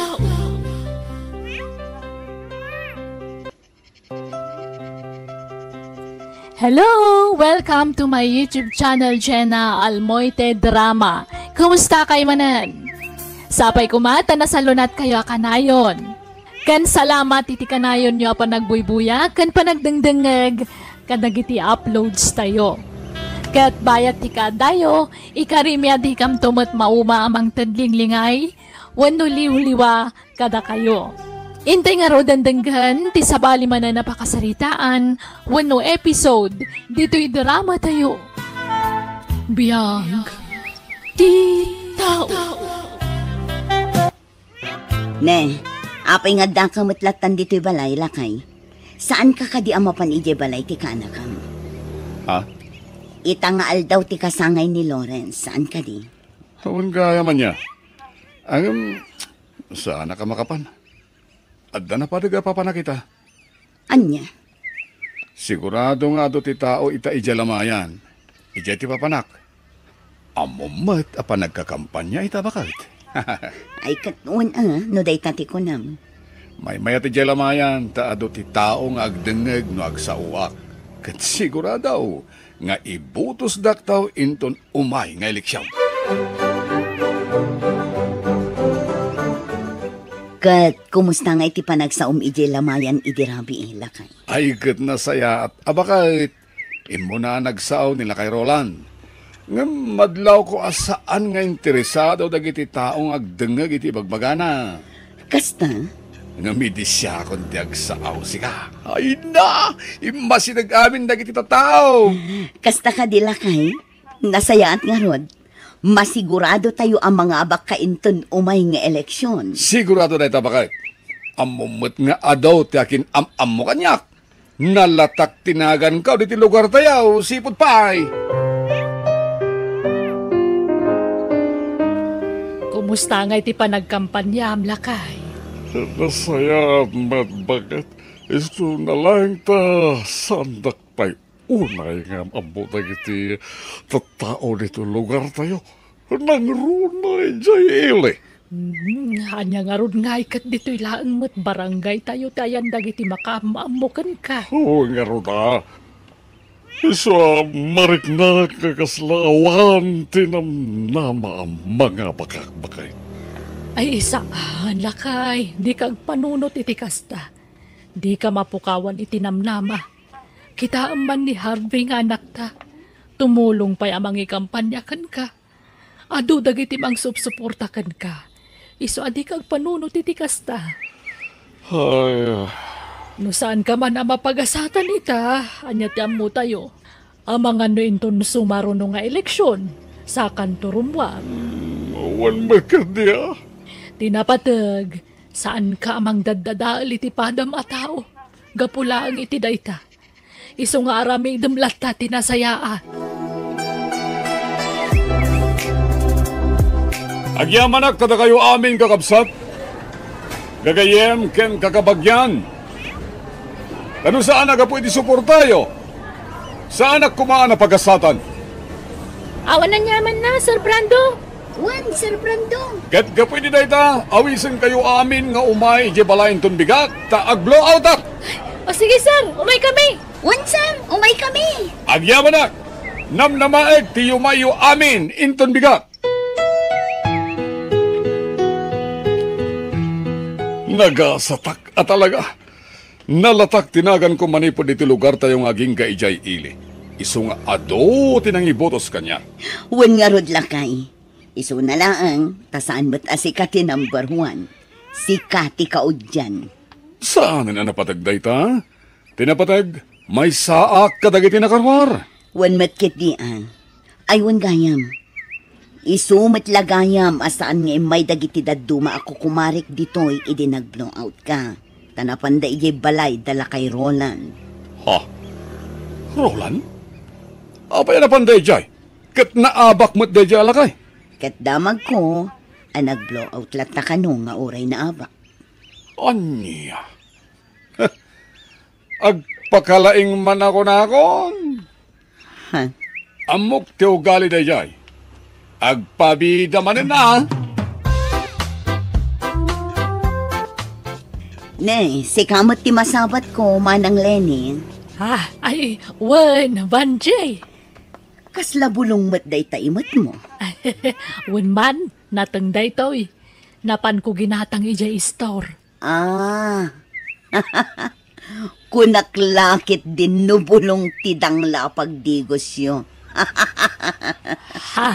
Hello! Welcome to my YouTube channel, Jenna Almoite Drama. Kumusta kayo manan? Sapay kumata na salunat kayo kanayon. Kan salamat iti kanayon nyo pa nagbuybuya, kan pa nagdengdengeg, kadagiti uploads tayo. Kat bayat ti kadayo, ikarimya di kam tumat mauma amang tadlinglingay, wano liwliwa kada kayo. Intay nga ro dandanggan, ti sabali man na napakasaritaan, wano episode, dito'y drama tayo. Biyag, ti tao. Ne, apay nga da ka matlatan dito'y balay, lakay. Saan ka kadi amapan ije balay ti kanakam? Ha? Itangaal daw ti kasangay ni Lawrence. Saan ka di? Hawan gaya man niya. Saan ka makapan? Adda na padaga papana kita. Anya? Sigurado nga do ti tao ita ijalamayan. Ija ti papanak. Amumat apa nagkakampanya ita bakit? Ay katun no day tati ko nam. May maya ti jalamayan ta ado ti tao nga agdengeg no agsauak. Kat sigurado nga ibutos daktaw inton umay nga eleksyon. Kat, kumusta nga iti panagsaum ije lamayan idirabi lakay? Ay kat na saya at abakait. Imo na nagsaw nila kay Roland. Nga madlaw ko asaan nga interesado dagiti taong agdengeg iti bagbagana. Kasta? Nga midisya kon ti agsaaw sika. Ay na! Imasinag amin dagiti tao. Kasta ka di lakay? Nasayaat nga rod. Masigurado tayo ang mga abak kainton umay nga eleksyon. Sigurado na itabakay. Amumot nga adaw ti akin am mo kanyak. Nalatak tinagan ka di ti lugar tayaw, sipot pay. Kumusta nga iti panagkampanya, lakay? Nasaya at bagat. Isto na lang ta sandak pay. Unay nga amutag iti tatao dito lugar tayo. Nangrunay jay ili. Hanya nga ron nga ikat dito'y laang mat barangay tayo tayan dagiti makamaamukan ka. Oo nga ron na. Isa marik na kakaslawan tinamnama ang mga bakak-bakay. Ay isaan lakay, di kag panunot iti kasta. Di ka mapukawan iti namnama. Kita man ni Harvey nga anak ta. Tumulong pa'y amang ikampanyakan ka. Adu dagiti mang subsuportakan ka. Iso adi kag panunot iti kasta. Ay, No saan ka man ang mapagasatan ita, anya tiyam mo tayo. Ang mga no inton sumaro no nga eleksyon sa kanturumwa. Awan magkadya. Tinapatag, saan ka amang dadadaal iti padam a tao? Gapula ang iti dayta. Iso nga araming damlata tinasayaa. Agyamanak kada kayo amin kakabsat. Gagayem ken kakabagyan. Kano saan aga pwede suportayo? Saan ak kumaan na pagasatan? Awan na nyaman na, Sir Brando. Wan, Sir Brando. Ket ka pwede dayta, awisin kayo amin nga umay di balayin ton bigat, ta ag-blow out ak! O sige, Sir, umay kami. Wan, Sir, umay kami. Agyamanak! Namnamaeg ti yumayo amin inton bigat! Nagasatak at talaga. Nalatak tinagan ko manipod iti lugar tayong aging kaijay ili. Iso nga ado tinangibotos kanya. Wan nga rod lakay. Iso na laang, tasaan ba't si Kati number 1? Si Kati kaudyan. Saan na napatagday ta? Tinapatag, may saak kadagiti nakarwar. Wan matkit dian. Ay wan gayam. Iso matlagayam asaan nga may dagiti daduma ako kumarik ditoy idi nag-blow out ka. Tanapanda ijay balay dala kay Roland. Ha? Roland? Apa yan napanday jay? Kat naabak mo't day jay alakay? Kat damag ko, ang nag-blow out lata ka no nga oray na abak. Anya? Agpakalaing man ako na akon. Ha? Amok ti ugali day jay. Agpabida manin na. Ne, si kamot ti masabat ko, manang Lenny. Ay, wan, Banjay. Kasla bulong mat day taimot mo. Wan man, natang daytoy. Napan ko ginatang ijay store. Ah, kunaklakit din no bulong tidang lapagdigos yo. Ha?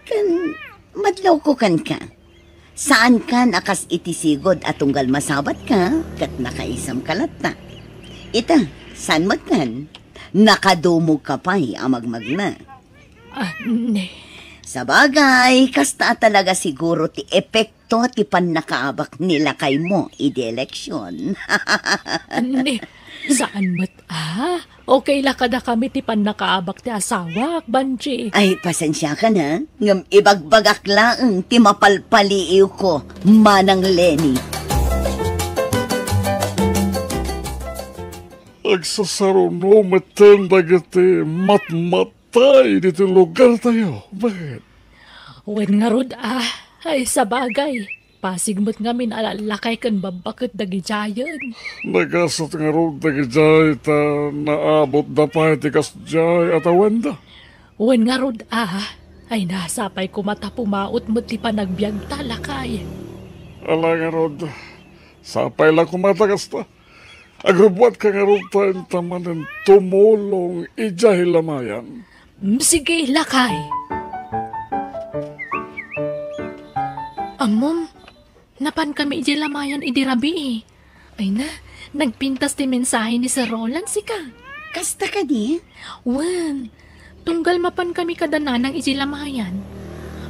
Kan, madlaw ko kan ka. Saan ka nakas itisigod at tunggal masabat ka, kat nakaisam kalata. Ita, saan magkan? Nakadumog ka pa'y amagmag na. Ne. Sa bagay, kasta talaga siguro ti epekto ti panakaabak nila kay mo ide-eleksyon. Ne. Saan mat Okay la kada kami ti panakaabak ti asawak, Banji. Ay, pasensya ka na. Ngam ibagbagak laang ti mapalpaliiw ko, manang Lenny. Agsasaro no matanda gati matmatay dito lugar tayo. Bakit? Wen nga rod ay sa bagay. Pasigmot ngamin alalakay kan babakit dagi jayan. Nagasat nga ron dagijay ta naabot na pa iti kasjay at awanda. Wen nga rod ay nasapay ko mata pumaot mo ti panagbiag talakay. Ala nga ron, sapay lang kumatagas ta. Agrubuat ka nga ron tayong tamanin tumulong ijay lamayan. Sige, lakay. Amom, napan kami ijay lamayan idirabi Ay na, nagpintas ti mensahe ni Sir Roland sika. Kasta ka di? Wan, tunggal mapan kami kadananang ijay lamayan.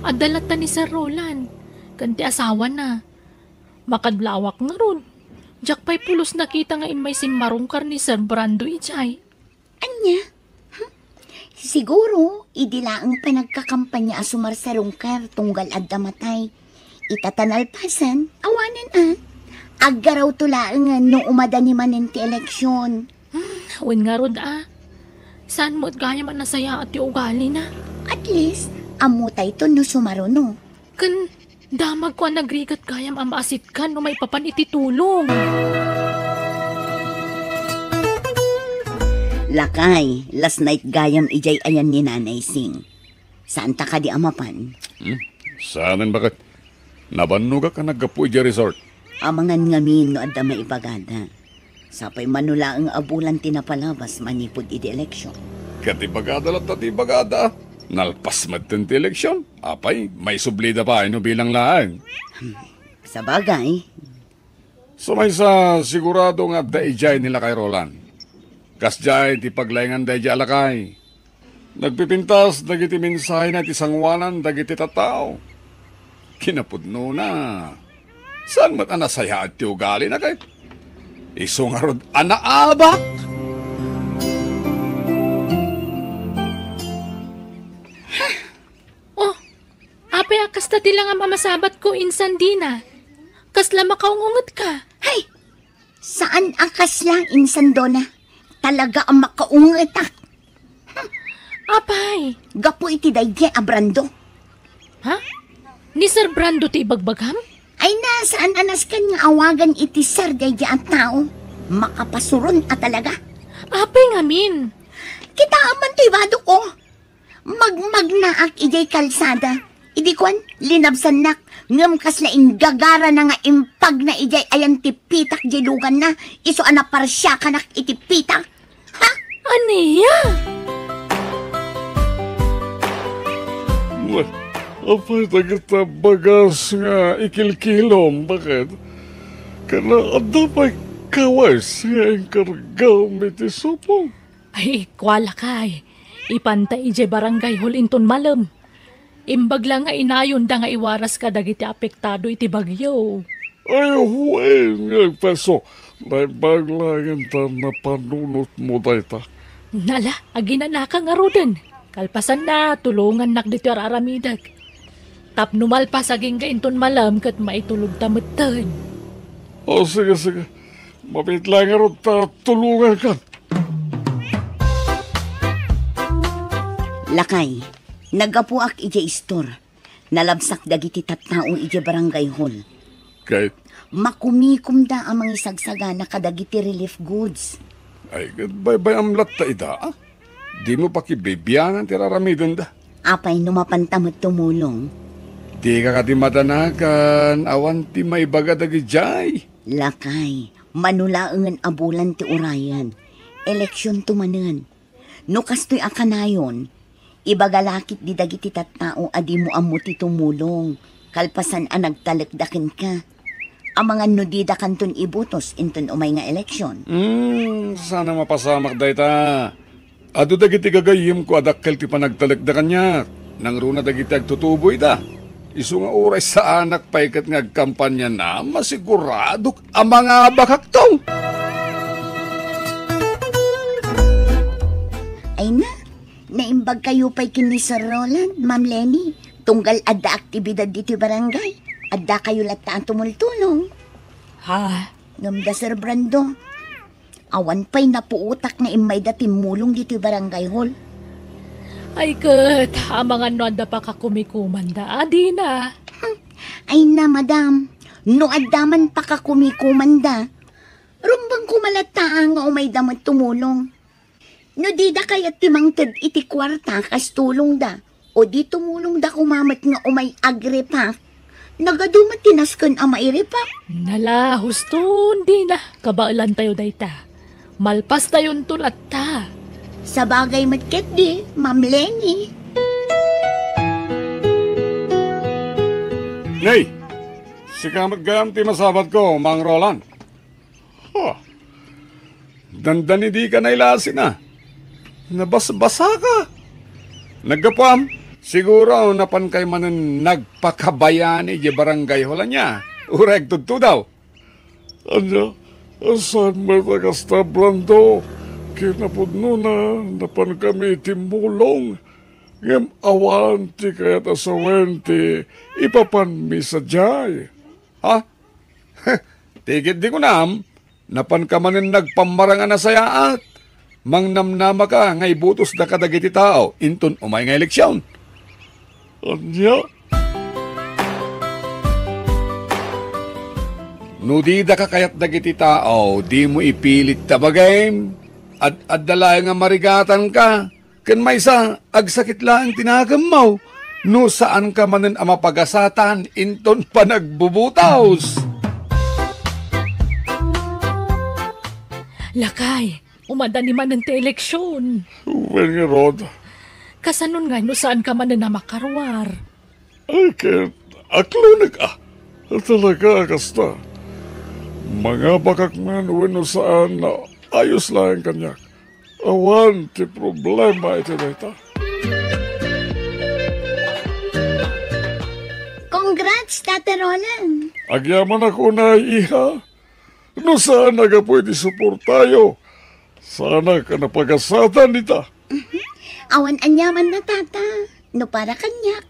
Adalat ta ni Sir Roland, kanti asawa na. Makadlawak nga ron. Jak pa'y pulos nakita nga imay simmarungkar ni Sir Brando ijay. Anya? Siguro, idilaang panagkakampanya asumar sa rungkar tunggal adda matay. Itatanalpasan, awanan Aggaraw tulaangan no umada ni manin ti eleksyon. Wen nga rod Saan mo't gaya man nasaya at ti ugali na? At least, amutay to no sumaro no. Kan damag ko nagrigat gayam ang maasit kan no may papan ititulong. Lakay, last night gayam ijay ayan ni Nanay Sing. Saan ta ka di amapan? Saanan bakit? Nabanuga ka naggapu ijay resort. Amangan ngamin no adda maipagada. Sapay manula ang abulan tinapalabas manipod iti eleksyon. Katibagada lang tatibagada. Nalpas madten ti eleksyon. Apay, may sublida pa no bilang laan. Sa bagay, Samay sa sigurado nga daijay nila kay Roland. Kasjay ti paglayangan daijay alakay. Nagpipintas dagiti mensahe na ti sangwanan dagiti tatao. Kinapudno na. Saan mat anasaya at ti ugali na kay? Iso nga rod anaabak. Oh, apay akas ta lang ang mamasabat ko insan dina. Kasla makaungungot ka. Hay! Saan akas lang, insan Dona? Talaga ang makaungetak. Apay. Gapo iti daydi abrando. Ha? Ni Sir Brando ti ibagbagam? Ay nasaan anas kan nga awagan iti sir daydi ang tao. Makapasuron at talaga. Apay ngamin. Kita aman to ibado ko. Magmagnaak ijay kalsada. Idi kwan, linabsan nak. Ngam kaslaing gagara na nga impag na ijay ayan tipitak jilugan na. Iso anaparsya ka nak itipitak. Ha? Aniya? Apay kita bagas nga ikilkilom. Bakit? Kana adapay kawas nga ingkargaw miti supong. Ay, kwala kay. Ipantay ije barangay hulinton malam. Imbag lang nga inayon da nga iwaras ka dagiti apektado iti bagyo. Ay, huwag nga peso. May baglangan ta na panunot mo dayta. Nala, aginanaka nga roden. Kalpasan na, tulungan nak dito araramidag. Tapnumal pa saging gainton malam kat maitulog tamutan. O, sige. Mapit lang nga ron ta tulungan ka. Lakay, nagapuak ije store. Nalabsak dagiti tattao ije barangay hall. Kahit, Makumikum da ang mga isagsaga na kadagiti relief goods. ay, bay amlat ta ida, ah? Di mo pakibibiyangan tiraramidon da. Apay numapantamot tumulong. Di ka kati matanakan, awan ti may baga dagijay. Lakay, manulaangan abulan ti urayan. Eleksyon tumanan. No kastoy akanayon, ibagalakit di dagiti tattao adi mo amo ti tumulong. Kalpasan ang nagtalagdakin ka. Ang mga nudida kanton ibutos inton umay nga eleksyon. Sana mapasamak day ta. Ado dagiti gagayim ko adakkel ti panagtalagdakan niya. Nang runa dagiti agtutuboy da. Isu nga oray sa anak paikat nga agkampanya na masigurado ang mga bakaktong. Ay na, naimbag kayo pa'y kini Sir Roland, Ma'am Lenny. Tunggal adda aktibidad dito barangay. Adda kayo lataan tumultulong. Ha? Ngamda Sir Brando. Awan pa'y napuutak na imay datimulong dito barangay hall. Ay kat, ang mga noda pa kakumikumanda. Adi na. Ay na, madam. No addaman pa ka kumikumanda. Rumbang kumalataan nga umay damat tumulong. No di da kayat timangtad iti kwarta kas tulong da. O di tumulong da kumamat nga umay agrepa. Nagadumat tinaskan ang mairipa. Nala, husto, hindi na. Kabailan tayo dayta. Malpas tayon tulat ta. Sa bagay matket di, Ma'am Lenny. Nay, sikamat gayam ti masabat ko, Mang Roland. Dandani di ka nailasin na. Nabasa ka. Nagkapam, siguro napan kay manan nagpakabayani di barangay hola niya. Ureg tudto daw. Anya, saan may tagas Brando? Kinapudno na, napan kami timulong. Ngem awan ti kaya't asawente, ipapan mi sa jay. Ha? Tigit di ko nam, napan ka manan nagpamarangan na sayaat. Mangnamnama ka, ngay butos da kadagiti tao, inton umay nga eleksyon. Anya, no di da ka kayat dagiti tao, di mo ipilit tabagay, at dalay nga marigatan ka, kan may sa agsakit lang tinagamaw, no saan ka manan amapagasatan, inton pa nagbubutaws. Lakay, umanda ni man ng eleksyon. well nga Rod, Kasanon nga, no saan ka man na makarwar. ay kahit aklunig talaga kasta. Mga bakakman wano saan na ayos lang kanyak. Awan ti problema iti data. Congrats, Tata Roland. Agyaman ako na iha. No saan naga pwede suportayo? Sana ka napagasatan nita. Awan anyaman na, Tata. No para kanyak.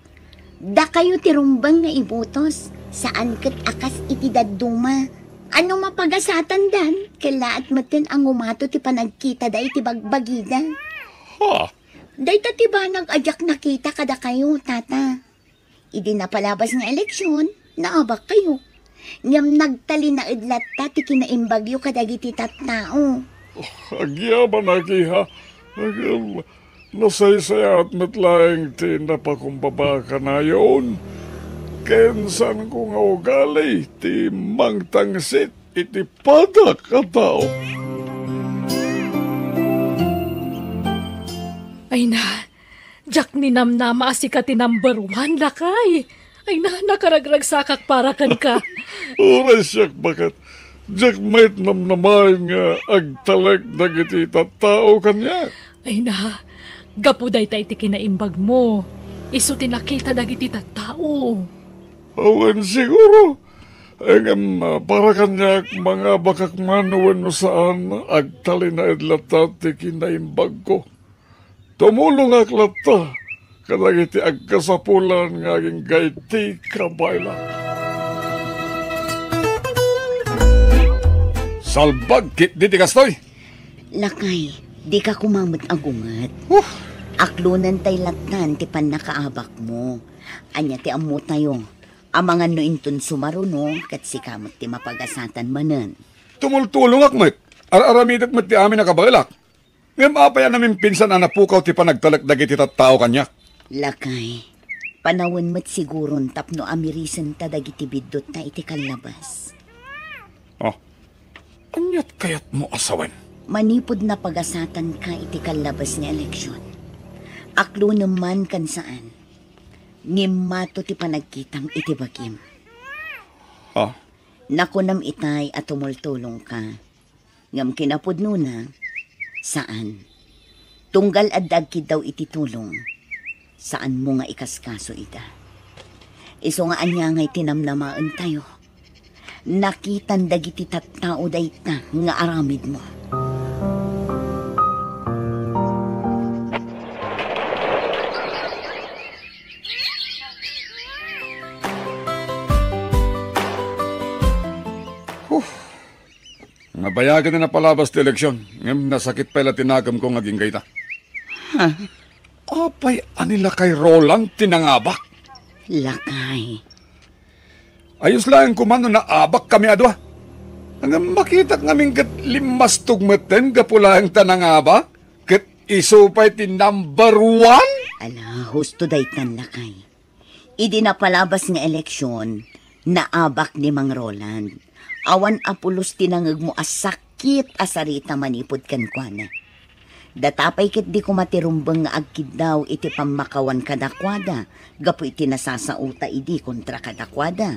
Da kayo tirumbang nga ibutos. Saan kat akas iti daduma. Ano mapagasatan dan? Kailaat matin ang umato ti panagkita da iti bagbagida. Ha? Day ti ba nag-ajak nakita kada kayo, Tata? Idi na palabas nga eleksyon, naabak kayo. Ngam nagtali na idlat ta ti kinaimbagyo kadagiti tattao. Agyaman akiha. Nasaysaya at matlaing ti napakumbaba ka na yun. Kensan ko nga ugali ti mangtangsit iti padak ka tao. Ay na, Jack ni Namnama asi ka ti number 1, lakay. Ay na, nakaragragsakak para kan ka. Oras siyak bakat. Jack mait namnamay nga agtalag dagiti tattao kanya. Ay na, gapuday tayo ti kinaimbag mo. Iso tinakita dagiti tattao. Awan siguro. Ang para kanya mga bakakmanuan no saan agtali na idlata ti kinaimbag ko. Tumulong aklata kadagiti agkasapulan nga aging gaiti kabayla. Salbag kit di kastoy. Lakay, di ka kumamot agungat. Aklunan tay latnan ti pan nakaabak mo. Anya ti ammo tayo. Amangan no inton sumaruno kat si kamot ti mapagasatan manen. Tumultulong akmet. Araramidak met ti amin nakabailak. Ngam apaya namin pinsan ang napukaw ti panagtalagdag iti tattao kanya. Lakay, panawin mo't siguron tapno amirisan ta dagiti bidot na iti kalabas. Oh, anyat kayat mo asawan? Manipod na pagasatan ka iti kalabas ni eleksyon. Aklo naman kan saan. Ngimato ti panagkitang iti bagim. Ha? Nakunam itay at tumultulong ka. Ngam kinapod nuna, saan? Tunggal adagkid daw iti tulong. Saan mo nga ikaskaso ita? Iso nga anya nga'y tinamnamaan tayo. Nakitan dagiti tattao dayta nga aramid mo. Nabayagan na napalabas ti eleksyon. Ngam nasakit pala tinagam ko ngaging gayta. Ha? Apay anila kay Roland tinangabak. Lakay. Ayos lang kumano na abak kami adwa. Hanggang makita ngaming kat limas tugmeten kapulang tanangabak. Kat isupay ti number 1. Ala, husto daytan lakay. Idi na palabas nga eleksyon, naabak ni Mang Roland. Awan apulos tinangag mo asakit asarita manipod kankwana. Datapay kit di ko matirumbang nga agkid daw iti pamakawan kadakwada. Gapo iti nasasauta idi kontra kadakwada.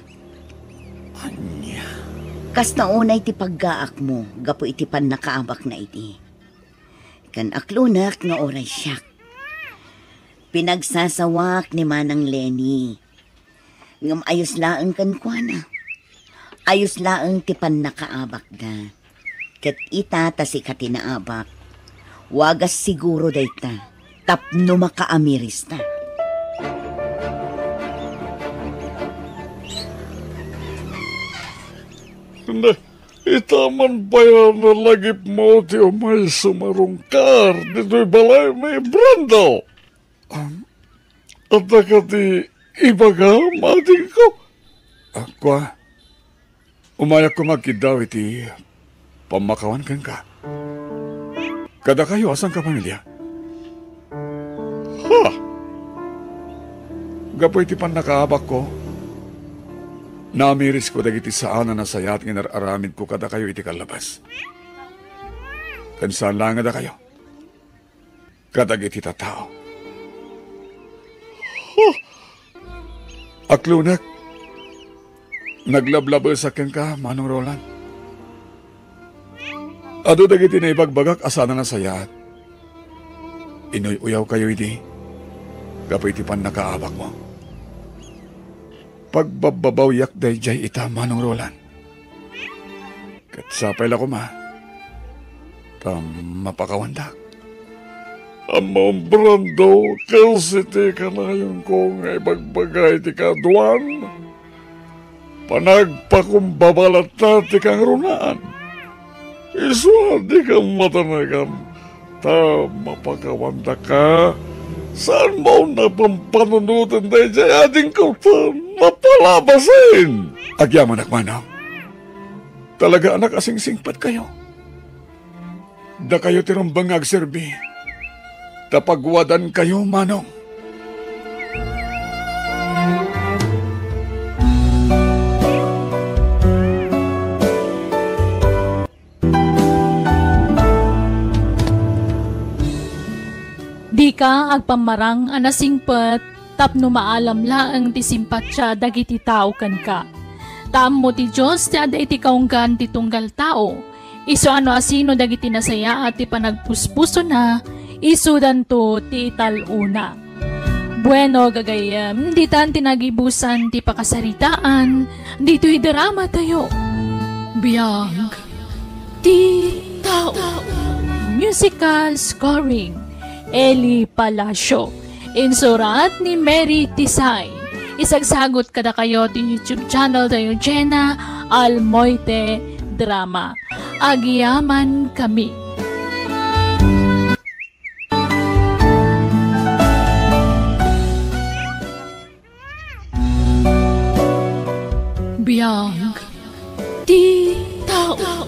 Anya? Kas naunay ti paggaak mo, gapo iti pan nakaabak na iti. Kan aklunak nga oray siyak. Pinagsasawak ni Manang Lenny. Ngam ayos laang kankwana. Ayos laang ti pan nakaabak da. Kat ita ta si katinaabak. Wagas siguro dayta. Tapno makaamiris ta. Hindi, itaman pa yan na lagip mo ti umay sumarungkar. Dito'y balay may brando. At nakati ibaga mating ko. Kwa, umayak ko magkidaw iti pamakawan kan ka. Kada kayo, asan ka pamilya? Ha? Gapo iti pan nakaabak ko. Namiris ko dagiti saan na nasayat nga nararamid ko kada kayo iti kalabas. Kansan lang da kayo. Kadagiti tatao. Aklunak, naglablabal sa ken ka, Manong Roland. Ado dagiti na ibagbagak asana nga sayat. Inoy uyaw kayo iti. Kapay iti pan nakaabak mo. Pagbababawyak dayjay ita Manong Roland. Katsapay la ko ma. Mapakawandak. Amang Brando, kasi ti ka na yung kong ibagbagay ti kaduan. Panagpakumbabalat na ti kang runaan. Iswa di kang matanagan. Mapakawanda ka. Saan mo na pampanunutan tayo dyan ating kautan mapalabasin? Agyaman akmanang. Talaga anak asing singpat kayo. Da kayo tirumbang agserbi. Tapagwadan kayo, Manong. Di ka agpamarang anasingpet tapno maalam laang ti simpatya dagiti tao kan ka. Taam mo ti Diyos ti ada iti kaunggan ti tunggal tao. Iso ano asino dagiti nasaya at ti panagpuspuso na isudan to ti taluna. Bueno gagayam, di tan tinagibusan ti pakasaritaan, dito drama tayo. Biyag ti tao. Musical scoring Eli Palacio. Insurat ni Mary Tisay. Isagsagot kada kayo ti YouTube channel tayo Jenna Almoite Drama. Agyaman kami. Biyag ti tao.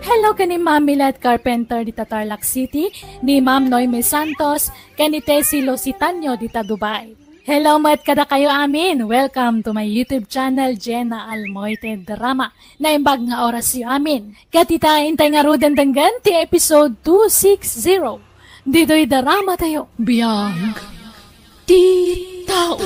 Hello kani Ma'am Milet Carpenter dita Tarlac City, ni Ma'am Noime Santos, kani Tessie Lositanyo dita Dubai. Hello mat kada kayo amin. Welcome to my YouTube channel Jenna Almoite Drama. Naimbag nga oras yu amin. Katita intay nga rudan tanggan ti episode 260. Dito'y drama tayo. Biyag ti tao.